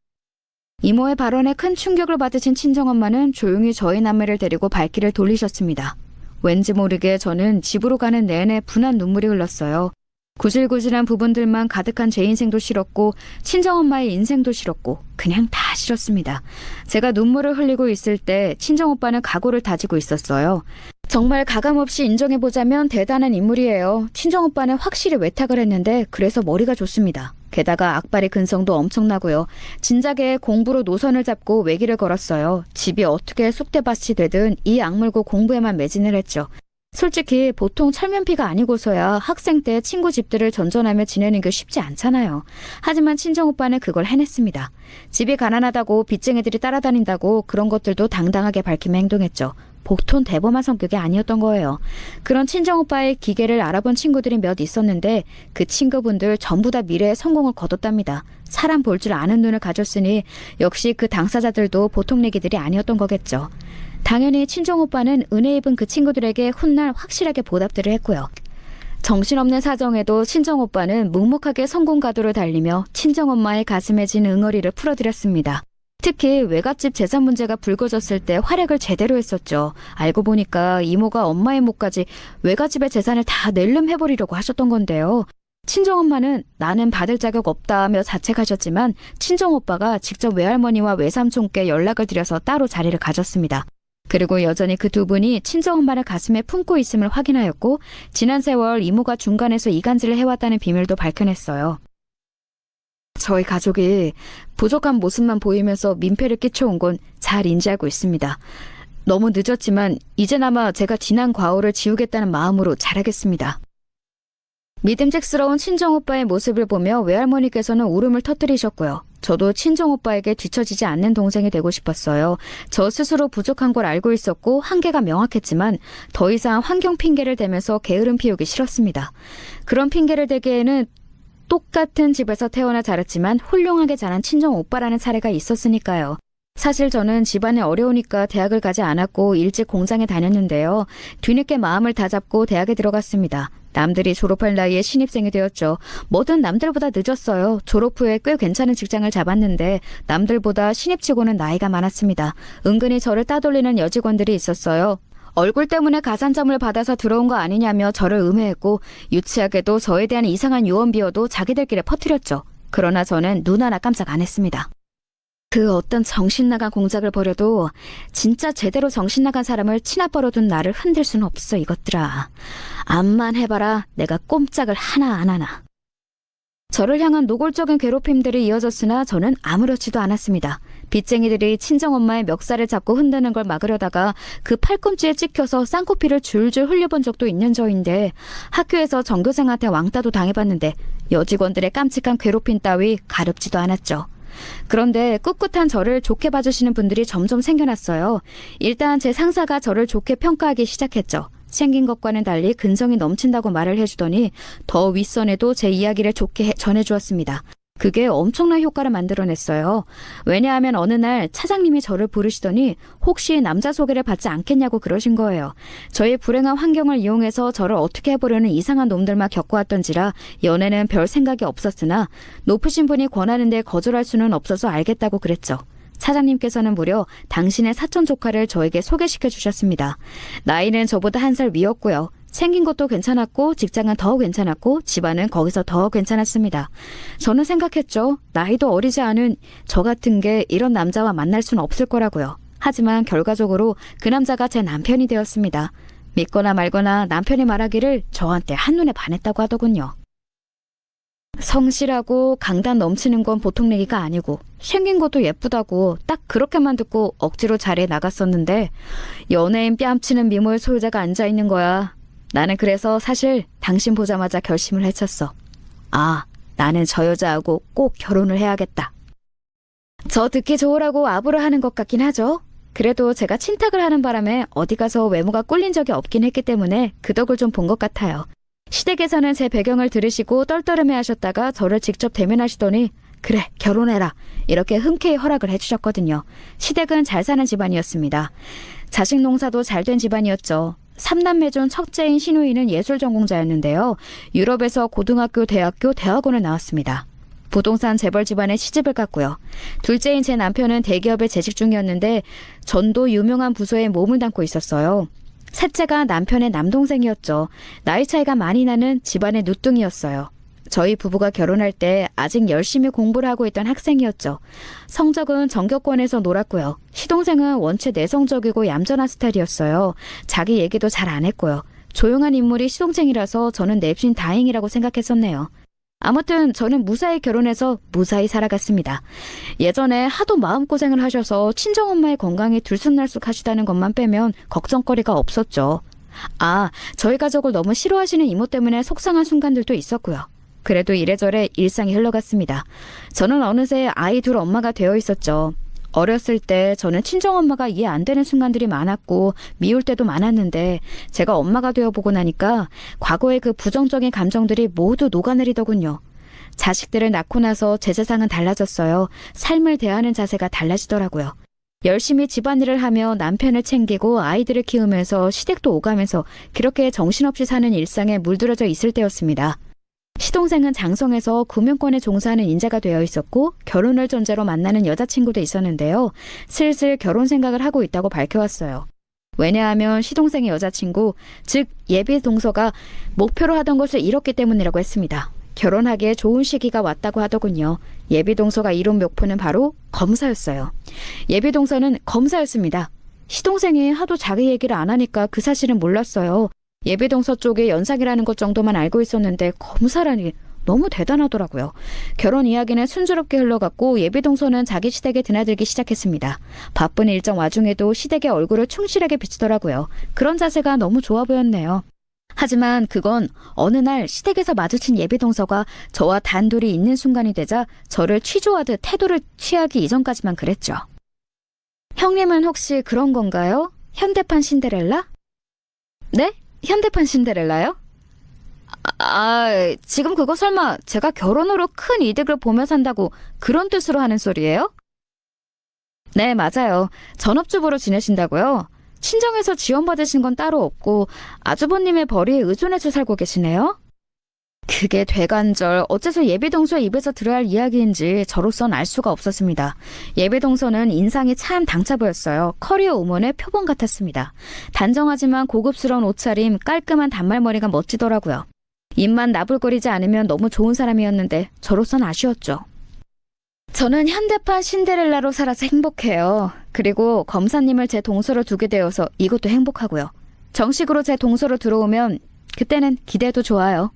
이모의 발언에 큰 충격을 받으신 친정엄마는 조용히 저희 남매를 데리고 발길을 돌리셨습니다. 왠지 모르게 저는 집으로 가는 내내 분한 눈물이 흘렀어요. 구질구질한 부분들만 가득한 제 인생도 싫었고 친정엄마의 인생도 싫었고 그냥 다 싫었습니다. 제가 눈물을 흘리고 있을 때 친정오빠는 각오를 다지고 있었어요. 정말 가감없이 인정해보자면 대단한 인물이에요. 친정오빠는 확실히 외탁을 했는데 그래서 머리가 좋습니다. 게다가 악발의 근성도 엄청나고요. 진작에 공부로 노선을 잡고 외길을 걸었어요. 집이 어떻게 쑥대밭이 되든 이 악물고 공부에만 매진을 했죠. 솔직히 보통 철면피가 아니고서야 학생 때 친구 집들을 전전하며 지내는 게 쉽지 않잖아요. 하지만 친정오빠는 그걸 해냈습니다. 집이 가난하다고 빚쟁이들이 따라다닌다고 그런 것들도 당당하게 밝히며 행동했죠. 보통 대범한 성격이 아니었던 거예요. 그런 친정오빠의 기계를 알아본 친구들이 몇 있었는데 그 친구분들 전부 다 미래에 성공을 거뒀답니다. 사람 볼 줄 아는 눈을 가졌으니 역시 그 당사자들도 보통 내기들이 아니었던 거겠죠. 당연히 친정오빠는 은혜 입은 그 친구들에게 훗날 확실하게 보답들을 했고요. 정신없는 사정에도 친정오빠는 묵묵하게 성공 가도를 달리며 친정엄마의 가슴에 진 응어리를 풀어드렸습니다. 특히 외갓집 재산 문제가 불거졌을 때 활약을 제대로 했었죠. 알고 보니까 이모가 엄마의 몫까지 외갓집의 재산을 다 낼름해버리려고 하셨던 건데요. 친정엄마는 나는 받을 자격 없다며 자책하셨지만 친정오빠가 직접 외할머니와 외삼촌께 연락을 드려서 따로 자리를 가졌습니다. 그리고 여전히 그 두 분이 친정엄마를 가슴에 품고 있음을 확인하였고 지난 세월 이모가 중간에서 이간질을 해왔다는 비밀도 밝혀냈어요. 저희 가족이 부족한 모습만 보이면서 민폐를 끼쳐온 건 잘 인지하고 있습니다. 너무 늦었지만 이제나마 제가 지난 과오를 지우겠다는 마음으로 잘하겠습니다. 믿음직스러운 친정오빠의 모습을 보며 외할머니께서는 울음을 터뜨리셨고요. 저도 친정오빠에게 뒤처지지 않는 동생이 되고 싶었어요. 저 스스로 부족한 걸 알고 있었고 한계가 명확했지만 더 이상 환경 핑계를 대면서 게으름 피우기 싫었습니다. 그런 핑계를 대기에는 똑같은 집에서 태어나 자랐지만 훌륭하게 자란 친정오빠라는 사례가 있었으니까요. 사실 저는 집안이 어려우니까 대학을 가지 않았고 일찍 공장에 다녔는데요. 뒤늦게 마음을 다잡고 대학에 들어갔습니다. 남들이 졸업할 나이에 신입생이 되었죠. 뭐든 남들보다 늦었어요. 졸업 후에 꽤 괜찮은 직장을 잡았는데 남들보다 신입치고는 나이가 많았습니다. 은근히 저를 따돌리는 여직원들이 있었어요. 얼굴 때문에 가산점을 받아서 들어온 거 아니냐며 저를 음해했고 유치하게도 저에 대한 이상한 유언비어도 자기들끼리 퍼뜨렸죠. 그러나 저는 눈 하나 깜짝 안 했습니다. 그 어떤 정신나간 공작을 벌여도 진짜 제대로 정신나간 사람을 치나버려 둔 나를 흔들 수는 없어 이것들아. 암만 해봐라 내가 꼼짝을 하나 안 하나. 저를 향한 노골적인 괴롭힘들이 이어졌으나 저는 아무렇지도 않았습니다. 빚쟁이들이 친정엄마의 멱살을 잡고 흔드는 걸 막으려다가 그 팔꿈치에 찍혀서 쌍코피를 줄줄 흘려본 적도 있는 저인데 학교에서 전교생한테 왕따도 당해봤는데 여직원들의 깜찍한 괴롭힘 따위 가렵지도 않았죠. 그런데 꿋꿋한 저를 좋게 봐주시는 분들이 점점 생겨났어요. 일단 제 상사가 저를 좋게 평가하기 시작했죠. 생긴 것과는 달리 근성이 넘친다고 말을 해주더니 더 윗선에도 제 이야기를 좋게 전해주었습니다. 그게 엄청난 효과를 만들어냈어요. 왜냐하면 어느 날 차장님이 저를 부르시더니 혹시 남자 소개를 받지 않겠냐고 그러신 거예요. 저의 불행한 환경을 이용해서 저를 어떻게 해보려는 이상한 놈들만 겪어왔던지라 연애는 별 생각이 없었으나 높으신 분이 권하는데 거절할 수는 없어서 알겠다고 그랬죠. 차장님께서는 무려 당신의 사촌 조카를 저에게 소개시켜 주셨습니다. 나이는 저보다 1살 위였고요. 생긴 것도 괜찮았고 직장은 더 괜찮았고 집안은 거기서 더 괜찮았습니다. 저는 생각했죠. 나이도 어리지 않은 저 같은 게 이런 남자와 만날 수는 없을 거라고요. 하지만 결과적으로 그 남자가 제 남편이 되었습니다. 믿거나 말거나 남편이 말하기를 저한테 한눈에 반했다고 하더군요. 성실하고 강단 넘치는 건 보통 얘기가 아니고 생긴 것도 예쁘다고 딱 그렇게만 듣고 억지로 자리에 나갔었는데 연예인 뺨치는 미모의 소유자가 앉아있는 거야. 나는 그래서 사실 당신 보자마자 결심을 해쳤어. 아, 나는 저 여자하고 꼭 결혼을 해야겠다. 저 듣기 좋으라고 아부를 하는 것 같긴 하죠. 그래도 제가 친탁을 하는 바람에 어디 가서 외모가 꿀린 적이 없긴 했기 때문에 그 덕을 좀 본 것 같아요. 시댁에서는 제 배경을 들으시고 떨떠름해 하셨다가 저를 직접 대면하시더니 그래, 결혼해라. 이렇게 흔쾌히 허락을 해주셨거든요. 시댁은 잘 사는 집안이었습니다. 자식 농사도 잘 된 집안이었죠. 3남매 중 첫째인 시누이는 예술 전공자였는데요. 유럽에서 고등학교, 대학교, 대학원을 나왔습니다. 부동산 재벌 집안에 시집을 갔고요. 둘째인 제 남편은 대기업에 재직 중이었는데 전도 유명한 부서에 몸을 담고 있었어요. 셋째가 남편의 남동생이었죠. 나이 차이가 많이 나는 집안의 누뚱이었어요. 저희 부부가 결혼할 때 아직 열심히 공부를 하고 있던 학생이었죠. 성적은 전교권에서 놀았고요. 시동생은 원체 내성적이고 얌전한 스타일이었어요. 자기 얘기도 잘 안 했고요. 조용한 인물이 시동생이라서 저는 냅신 다행이라고 생각했었네요. 아무튼 저는 무사히 결혼해서 무사히 살아갔습니다. 예전에 하도 마음고생을 하셔서 친정엄마의 건강이 들쑥날쑥 하시다는 것만 빼면 걱정거리가 없었죠. 저희 가족을 너무 싫어하시는 이모 때문에 속상한 순간들도 있었고요. 그래도 이래저래 일상이 흘러갔습니다. 저는 어느새 아이 둘 엄마가 되어 있었죠. 어렸을 때 저는 친정엄마가 이해 안 되는 순간들이 많았고 미울 때도 많았는데 제가 엄마가 되어보고 나니까 과거의 그 부정적인 감정들이 모두 녹아내리더군요. 자식들을 낳고 나서 제 세상은 달라졌어요. 삶을 대하는 자세가 달라지더라고요. 열심히 집안일을 하며 남편을 챙기고 아이들을 키우면서 시댁도 오가면서 그렇게 정신없이 사는 일상에 물들어져 있을 때였습니다. 시동생은 장성에서 금융권에 종사하는 인재가 되어 있었고 결혼을 전제로 만나는 여자친구도 있었는데요. 슬슬 결혼 생각을 하고 있다고 밝혀왔어요. 왜냐하면 시동생의 여자친구, 즉 예비 동서가 목표로 하던 것을 잃었기 때문이라고 했습니다. 결혼하기에 좋은 시기가 왔다고 하더군요. 예비 동서가 이룬 목표는 바로 검사였어요. 예비 동서는 검사였습니다. 시동생이 하도 자기 얘기를 안 하니까 그 사실은 몰랐어요. 예비동서 쪽에 연상이라는 것 정도만 알고 있었는데 검사라니 너무 대단하더라고요. 결혼 이야기는 순조롭게 흘러갔고 예비동서는 자기 시댁에 드나들기 시작했습니다. 바쁜 일정 와중에도 시댁의 얼굴을 충실하게 비추더라고요. 그런 자세가 너무 좋아 보였네요. 하지만 그건 어느 날 시댁에서 마주친 예비동서가 저와 단둘이 있는 순간이 되자 저를 취조하듯 태도를 취하기 이전까지만 그랬죠. 형님은 혹시 그런 건가요? 현대판 신데렐라? 네? 현대판 신데렐라요? 지금 그거 설마 제가 결혼으로 큰 이득을 보며 산다고 그런 뜻으로 하는 소리예요? 네, 맞아요. 전업주부로 지내신다고요? 친정에서 지원받으신 건 따로 없고 아주버님의 벌이에 의존해서 살고 계시네요? 그게 되간절 어째서 예비동서의 입에서 들어야 할 이야기인지 저로선 알 수가 없었습니다. 예비동서는 인상이 참 당차 보였어요. 커리어 우먼의 표본 같았습니다. 단정하지만 고급스러운 옷차림, 깔끔한 단발머리가 멋지더라고요. 입만 나불거리지 않으면 너무 좋은 사람이었는데 저로선 아쉬웠죠. 저는 현대판 신데렐라로 살아서 행복해요. 그리고 검사님을 제 동서로 두게 되어서 이것도 행복하고요. 정식으로 제 동서로 들어오면 그때는 기대해도 좋아요.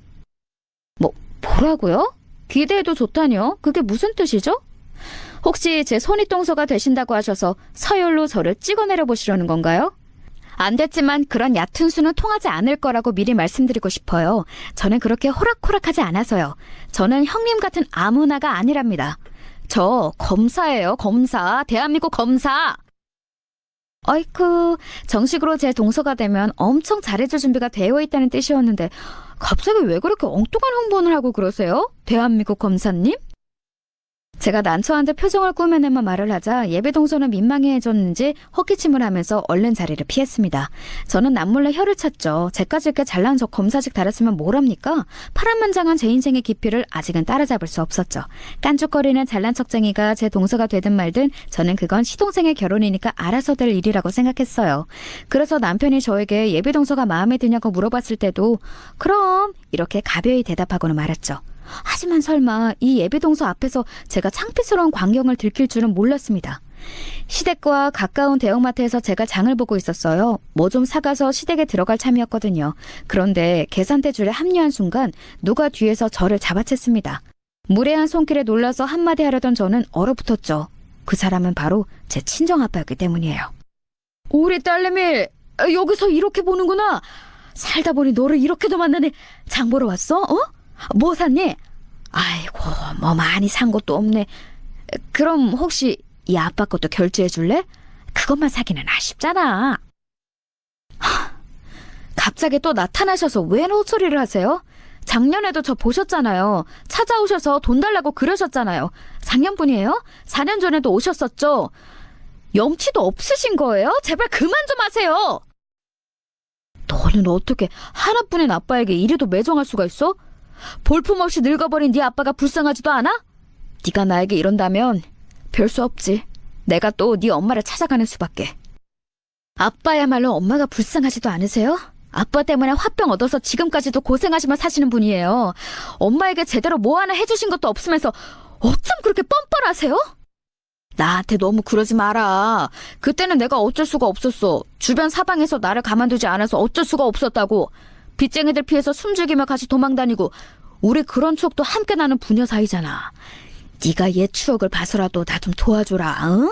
뭐라고요? 기대해도 좋다뇨? 그게 무슨 뜻이죠? 혹시 제 손윗동서가 되신다고 하셔서 서열로 저를 찍어내려 보시려는 건가요? 안 됐지만 그런 얕은 수는 통하지 않을 거라고 미리 말씀드리고 싶어요. 저는 그렇게 호락호락하지 않아서요. 저는 형님 같은 아무나가 아니랍니다. 저 검사예요, 검사. 대한민국 검사. 아이쿠, 정식으로 제 동서가 되면 엄청 잘해줄 준비가 되어 있다는 뜻이었는데 갑자기 왜 그렇게 엉뚱한 홍보를 하고 그러세요? 대한민국 검사님? 제가 난처한 듯 표정을 꾸며내며 말을 하자 예비동서는 민망해졌는지 헛기침을 하면서 얼른 자리를 피했습니다. 저는 남몰래 혀를 찼죠. 제까지 이렇게 잘난 저 검사직 달았으면 뭐랍니까? 파란만장한 제 인생의 깊이를 아직은 따라잡을 수 없었죠. 깐죽거리는 잘난 척쟁이가 제 동서가 되든 말든 저는 그건 시동생의 결혼이니까 알아서 될 일이라고 생각했어요. 그래서 남편이 저에게 예비동서가 마음에 드냐고 물어봤을 때도 그럼 이렇게 가벼이 대답하고는 말았죠. 하지만 설마 이 예비동서 앞에서 제가 창피스러운 광경을 들킬 줄은 몰랐습니다. 시댁과 가까운 대형마트에서 제가 장을 보고 있었어요. 뭐 좀 사가서 시댁에 들어갈 참이었거든요. 그런데 계산대 줄에 합류한 순간 누가 뒤에서 저를 잡아챘습니다. 무례한 손길에 놀라서 한마디 하려던 저는 얼어붙었죠. 그 사람은 바로 제 친정아빠였기 때문이에요. 우리 딸내미 여기서 이렇게 보는구나. 살다 보니 너를 이렇게도 만나네. 장 보러 왔어? 뭐 샀니? 아이고, 뭐 많이 산 것도 없네. 그럼 혹시 이 아빠 것도 결제해 줄래? 그것만 사기는 아쉽잖아. 갑자기 또 나타나셔서 왜 헛소리를 하세요? 작년에도 저 보셨잖아요. 찾아오셔서 돈 달라고 그러셨잖아요. 작년분이에요? 4년 전에도 오셨었죠? 염치도 없으신 거예요? 제발 그만 좀 하세요. 너는 어떻게 하나뿐인 아빠에게 이래도 매정할 수가 있어? 볼품없이 늙어버린 네 아빠가 불쌍하지도 않아? 네가 나에게 이런다면 별 수 없지. 내가 또 네 엄마를 찾아가는 수밖에. 아빠야말로 엄마가 불쌍하지도 않으세요? 아빠 때문에 화병 얻어서 지금까지도 고생하시며 사시는 분이에요. 엄마에게 제대로 뭐 하나 해주신 것도 없으면서 어쩜 그렇게 뻔뻔하세요? 나한테 너무 그러지 마라. 그때는 내가 어쩔 수가 없었어. 주변 사방에서 나를 가만두지 않아서 어쩔 수가 없었다고. 빚쟁이들 피해서 숨죽이며 같이 도망다니고 우리 그런 추억도 함께 나는 부녀 사이잖아. 네가 옛 추억을 봐서라도 나 좀 도와줘라. 응?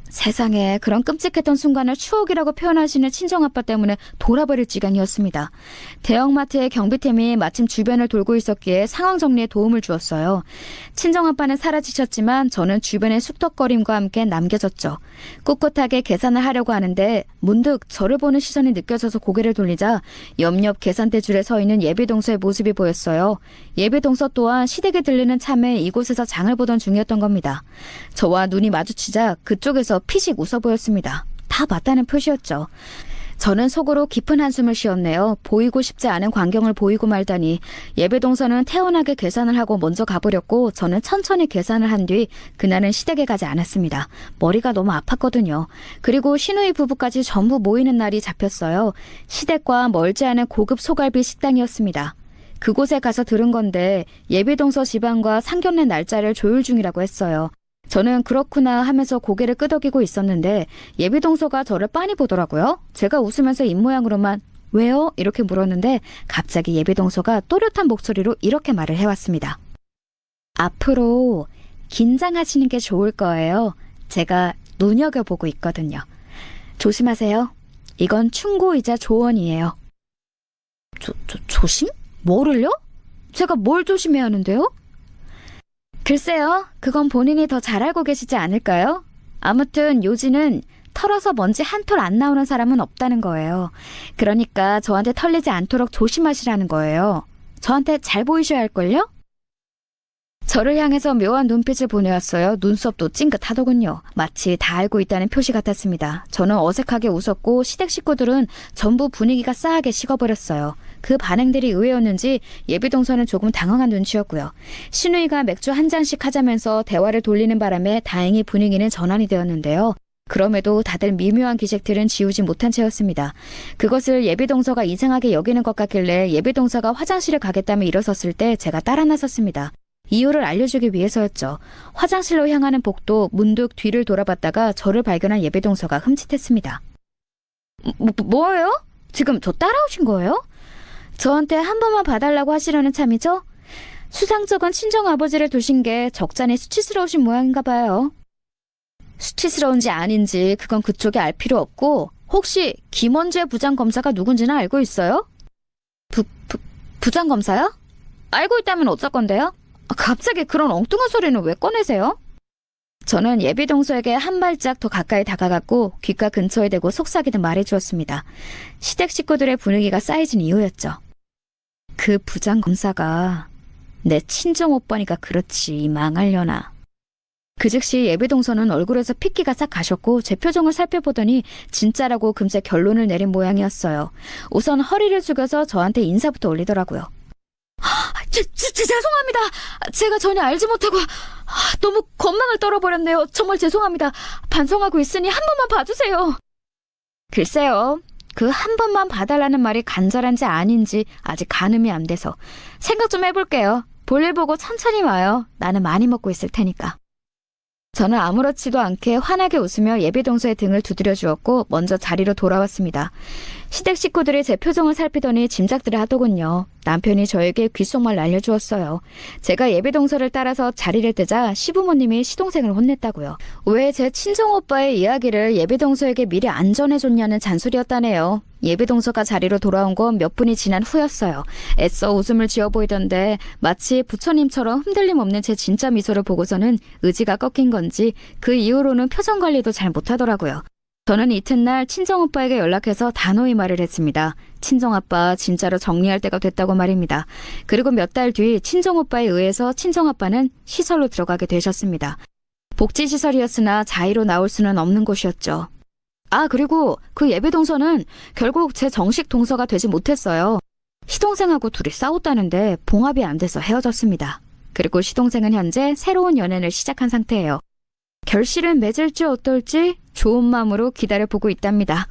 세상에 그런 끔찍했던 순간을 추억이라고 표현하시는 친정아빠 때문에 돌아버릴 지경이었습니다. 대형마트의 경비팀이 마침 주변을 돌고 있었기에 상황 정리에 도움을 주었어요. 친정아빠는 사라지셨지만 저는 주변의 쑥덕거림과 함께 남겨졌죠. 꿋꿋하게 계산을 하려고 하는데 문득 저를 보는 시선이 느껴져서 고개를 돌리자 옆옆 계산대 줄에 서 있는 예비동서의 모습이 보였어요. 예비동서 또한 시댁에 들리는 참에 이곳에서 장을 보던 중이었던 겁니다. 저와 눈이 마주치자 그쪽에서 피식 웃어 보였습니다. 다 맞다는 표시였죠. 저는 속으로 깊은 한숨을 쉬었네요. 보이고 싶지 않은 광경을 보이고 말다니. 예배동서는 태연하게 계산을 하고 먼저 가버렸고 저는 천천히 계산을 한 뒤 그날은 시댁에 가지 않았습니다. 머리가 너무 아팠거든요. 그리고 시누이 부부까지 전부 모이는 날이 잡혔어요. 시댁과 멀지 않은 고급 소갈비 식당이었습니다. 그곳에 가서 들은 건데 예비동서 집안과 상견례 날짜를 조율 중이라고 했어요. 저는 그렇구나 하면서 고개를 끄덕이고 있었는데 예비동서가 저를 빤히 보더라고요. 제가 웃으면서 입모양으로만 왜요? 이렇게 물었는데 갑자기 예비동서가 또렷한 목소리로 이렇게 말을 해왔습니다. 앞으로 긴장하시는 게 좋을 거예요. 제가 눈여겨보고 있거든요. 조심하세요. 이건 충고이자 조언이에요. 조심? 뭐를요? 제가 뭘 조심해야 하는데요? 글쎄요. 그건 본인이 더 잘 알고 계시지 않을까요? 아무튼 요지는 털어서 먼지 한 톨 안 나오는 사람은 없다는 거예요. 그러니까 저한테 털리지 않도록 조심하시라는 거예요. 저한테 잘 보이셔야 할걸요? 저를 향해서 묘한 눈빛을 보내왔어요. 눈썹도 찡긋하더군요. 마치 다 알고 있다는 표시 같았습니다. 저는 어색하게 웃었고 시댁 식구들은 전부 분위기가 싸하게 식어버렸어요. 그 반응들이 의외였는지 예비동서는 조금 당황한 눈치였고요. 시누이가 맥주 한 잔씩 하자면서 대화를 돌리는 바람에 다행히 분위기는 전환이 되었는데요. 그럼에도 다들 미묘한 기색들은 지우지 못한 채였습니다. 그것을 예비동서가 이상하게 여기는 것 같길래 예비동서가 화장실을 가겠다며 일어섰을 때 제가 따라 나섰습니다. 이유를 알려주기 위해서였죠. 화장실로 향하는 복도 문득 뒤를 돌아봤다가 저를 발견한 예비동서가 흠칫했습니다. 뭐예요? 지금 저 따라오신 거예요? 저한테 한 번만 봐달라고 하시려는 참이죠? 수상쩍은 친정아버지를 두신 게 적잖이 수치스러우신 모양인가 봐요. 수치스러운지 아닌지 그건 그쪽이 알 필요 없고 혹시 김원재 부장검사가 누군지는 알고 있어요? 부장검사요? 알고 있다면 어쩔 건데요? 갑자기 그런 엉뚱한 소리는 왜 꺼내세요? 저는 예비동서에게 한 발짝 더 가까이 다가갔고 귓가 근처에 대고 속삭이듯 말해주었습니다. 시댁 식구들의 분위기가 쌓여진 이유였죠. 그 부장검사가 내 친정오빠니까 그렇지 망하려나. 그 즉시 예비동서는 얼굴에서 핏기가 싹 가셨고 제 표정을 살펴보더니 진짜라고 금세 결론을 내린 모양이었어요. 우선 허리를 숙여서 저한테 인사부터 올리더라고요. 죄송합니다. 제가 전혀 알지 못하고 너무 건망을 떨어버렸네요. 정말 죄송합니다. 반성하고 있으니 한 번만 봐주세요. 글쎄요. 그 한 번만 봐달라는 말이 간절한지 아닌지 아직 가늠이 안 돼서 생각 좀 해볼게요. 볼일 보고 천천히 와요. 나는 많이 먹고 있을 테니까. 저는 아무렇지도 않게 환하게 웃으며 예비동서의 등을 두드려 주었고 먼저 자리로 돌아왔습니다. 시댁 식구들이 제 표정을 살피더니 짐작들을 하더군요. 남편이 저에게 귓속말 알려주었어요. 제가 예비동서를 따라서 자리를 뜨자 시부모님이 시동생을 혼냈다고요. 왜 제 친정오빠의 이야기를 예비동서에게 미리 안 전해줬냐는 잔소리였다네요. 예비동서가 자리로 돌아온 건 몇 분이 지난 후였어요. 애써 웃음을 지어 보이던데 마치 부처님처럼 흔들림 없는 제 진짜 미소를 보고서는 의지가 꺾인 건지 그 이후로는 표정 관리도 잘 못하더라고요. 저는 이튿날 친정오빠에게 연락해서 단호히 말을 했습니다. 친정아빠 진짜로 정리할 때가 됐다고 말입니다. 그리고 몇 달 뒤 친정오빠에 의해서 친정아빠는 시설로 들어가게 되셨습니다. 복지시설이었으나 자의로 나올 수는 없는 곳이었죠. 그리고 그 예비동서는 결국 제 정식 동서가 되지 못했어요. 시동생하고 둘이 싸웠다는데 봉합이 안 돼서 헤어졌습니다. 그리고 시동생은 현재 새로운 연애를 시작한 상태예요. 결실을 맺을지 어떨지 좋은 마음으로 기다려보고 있답니다.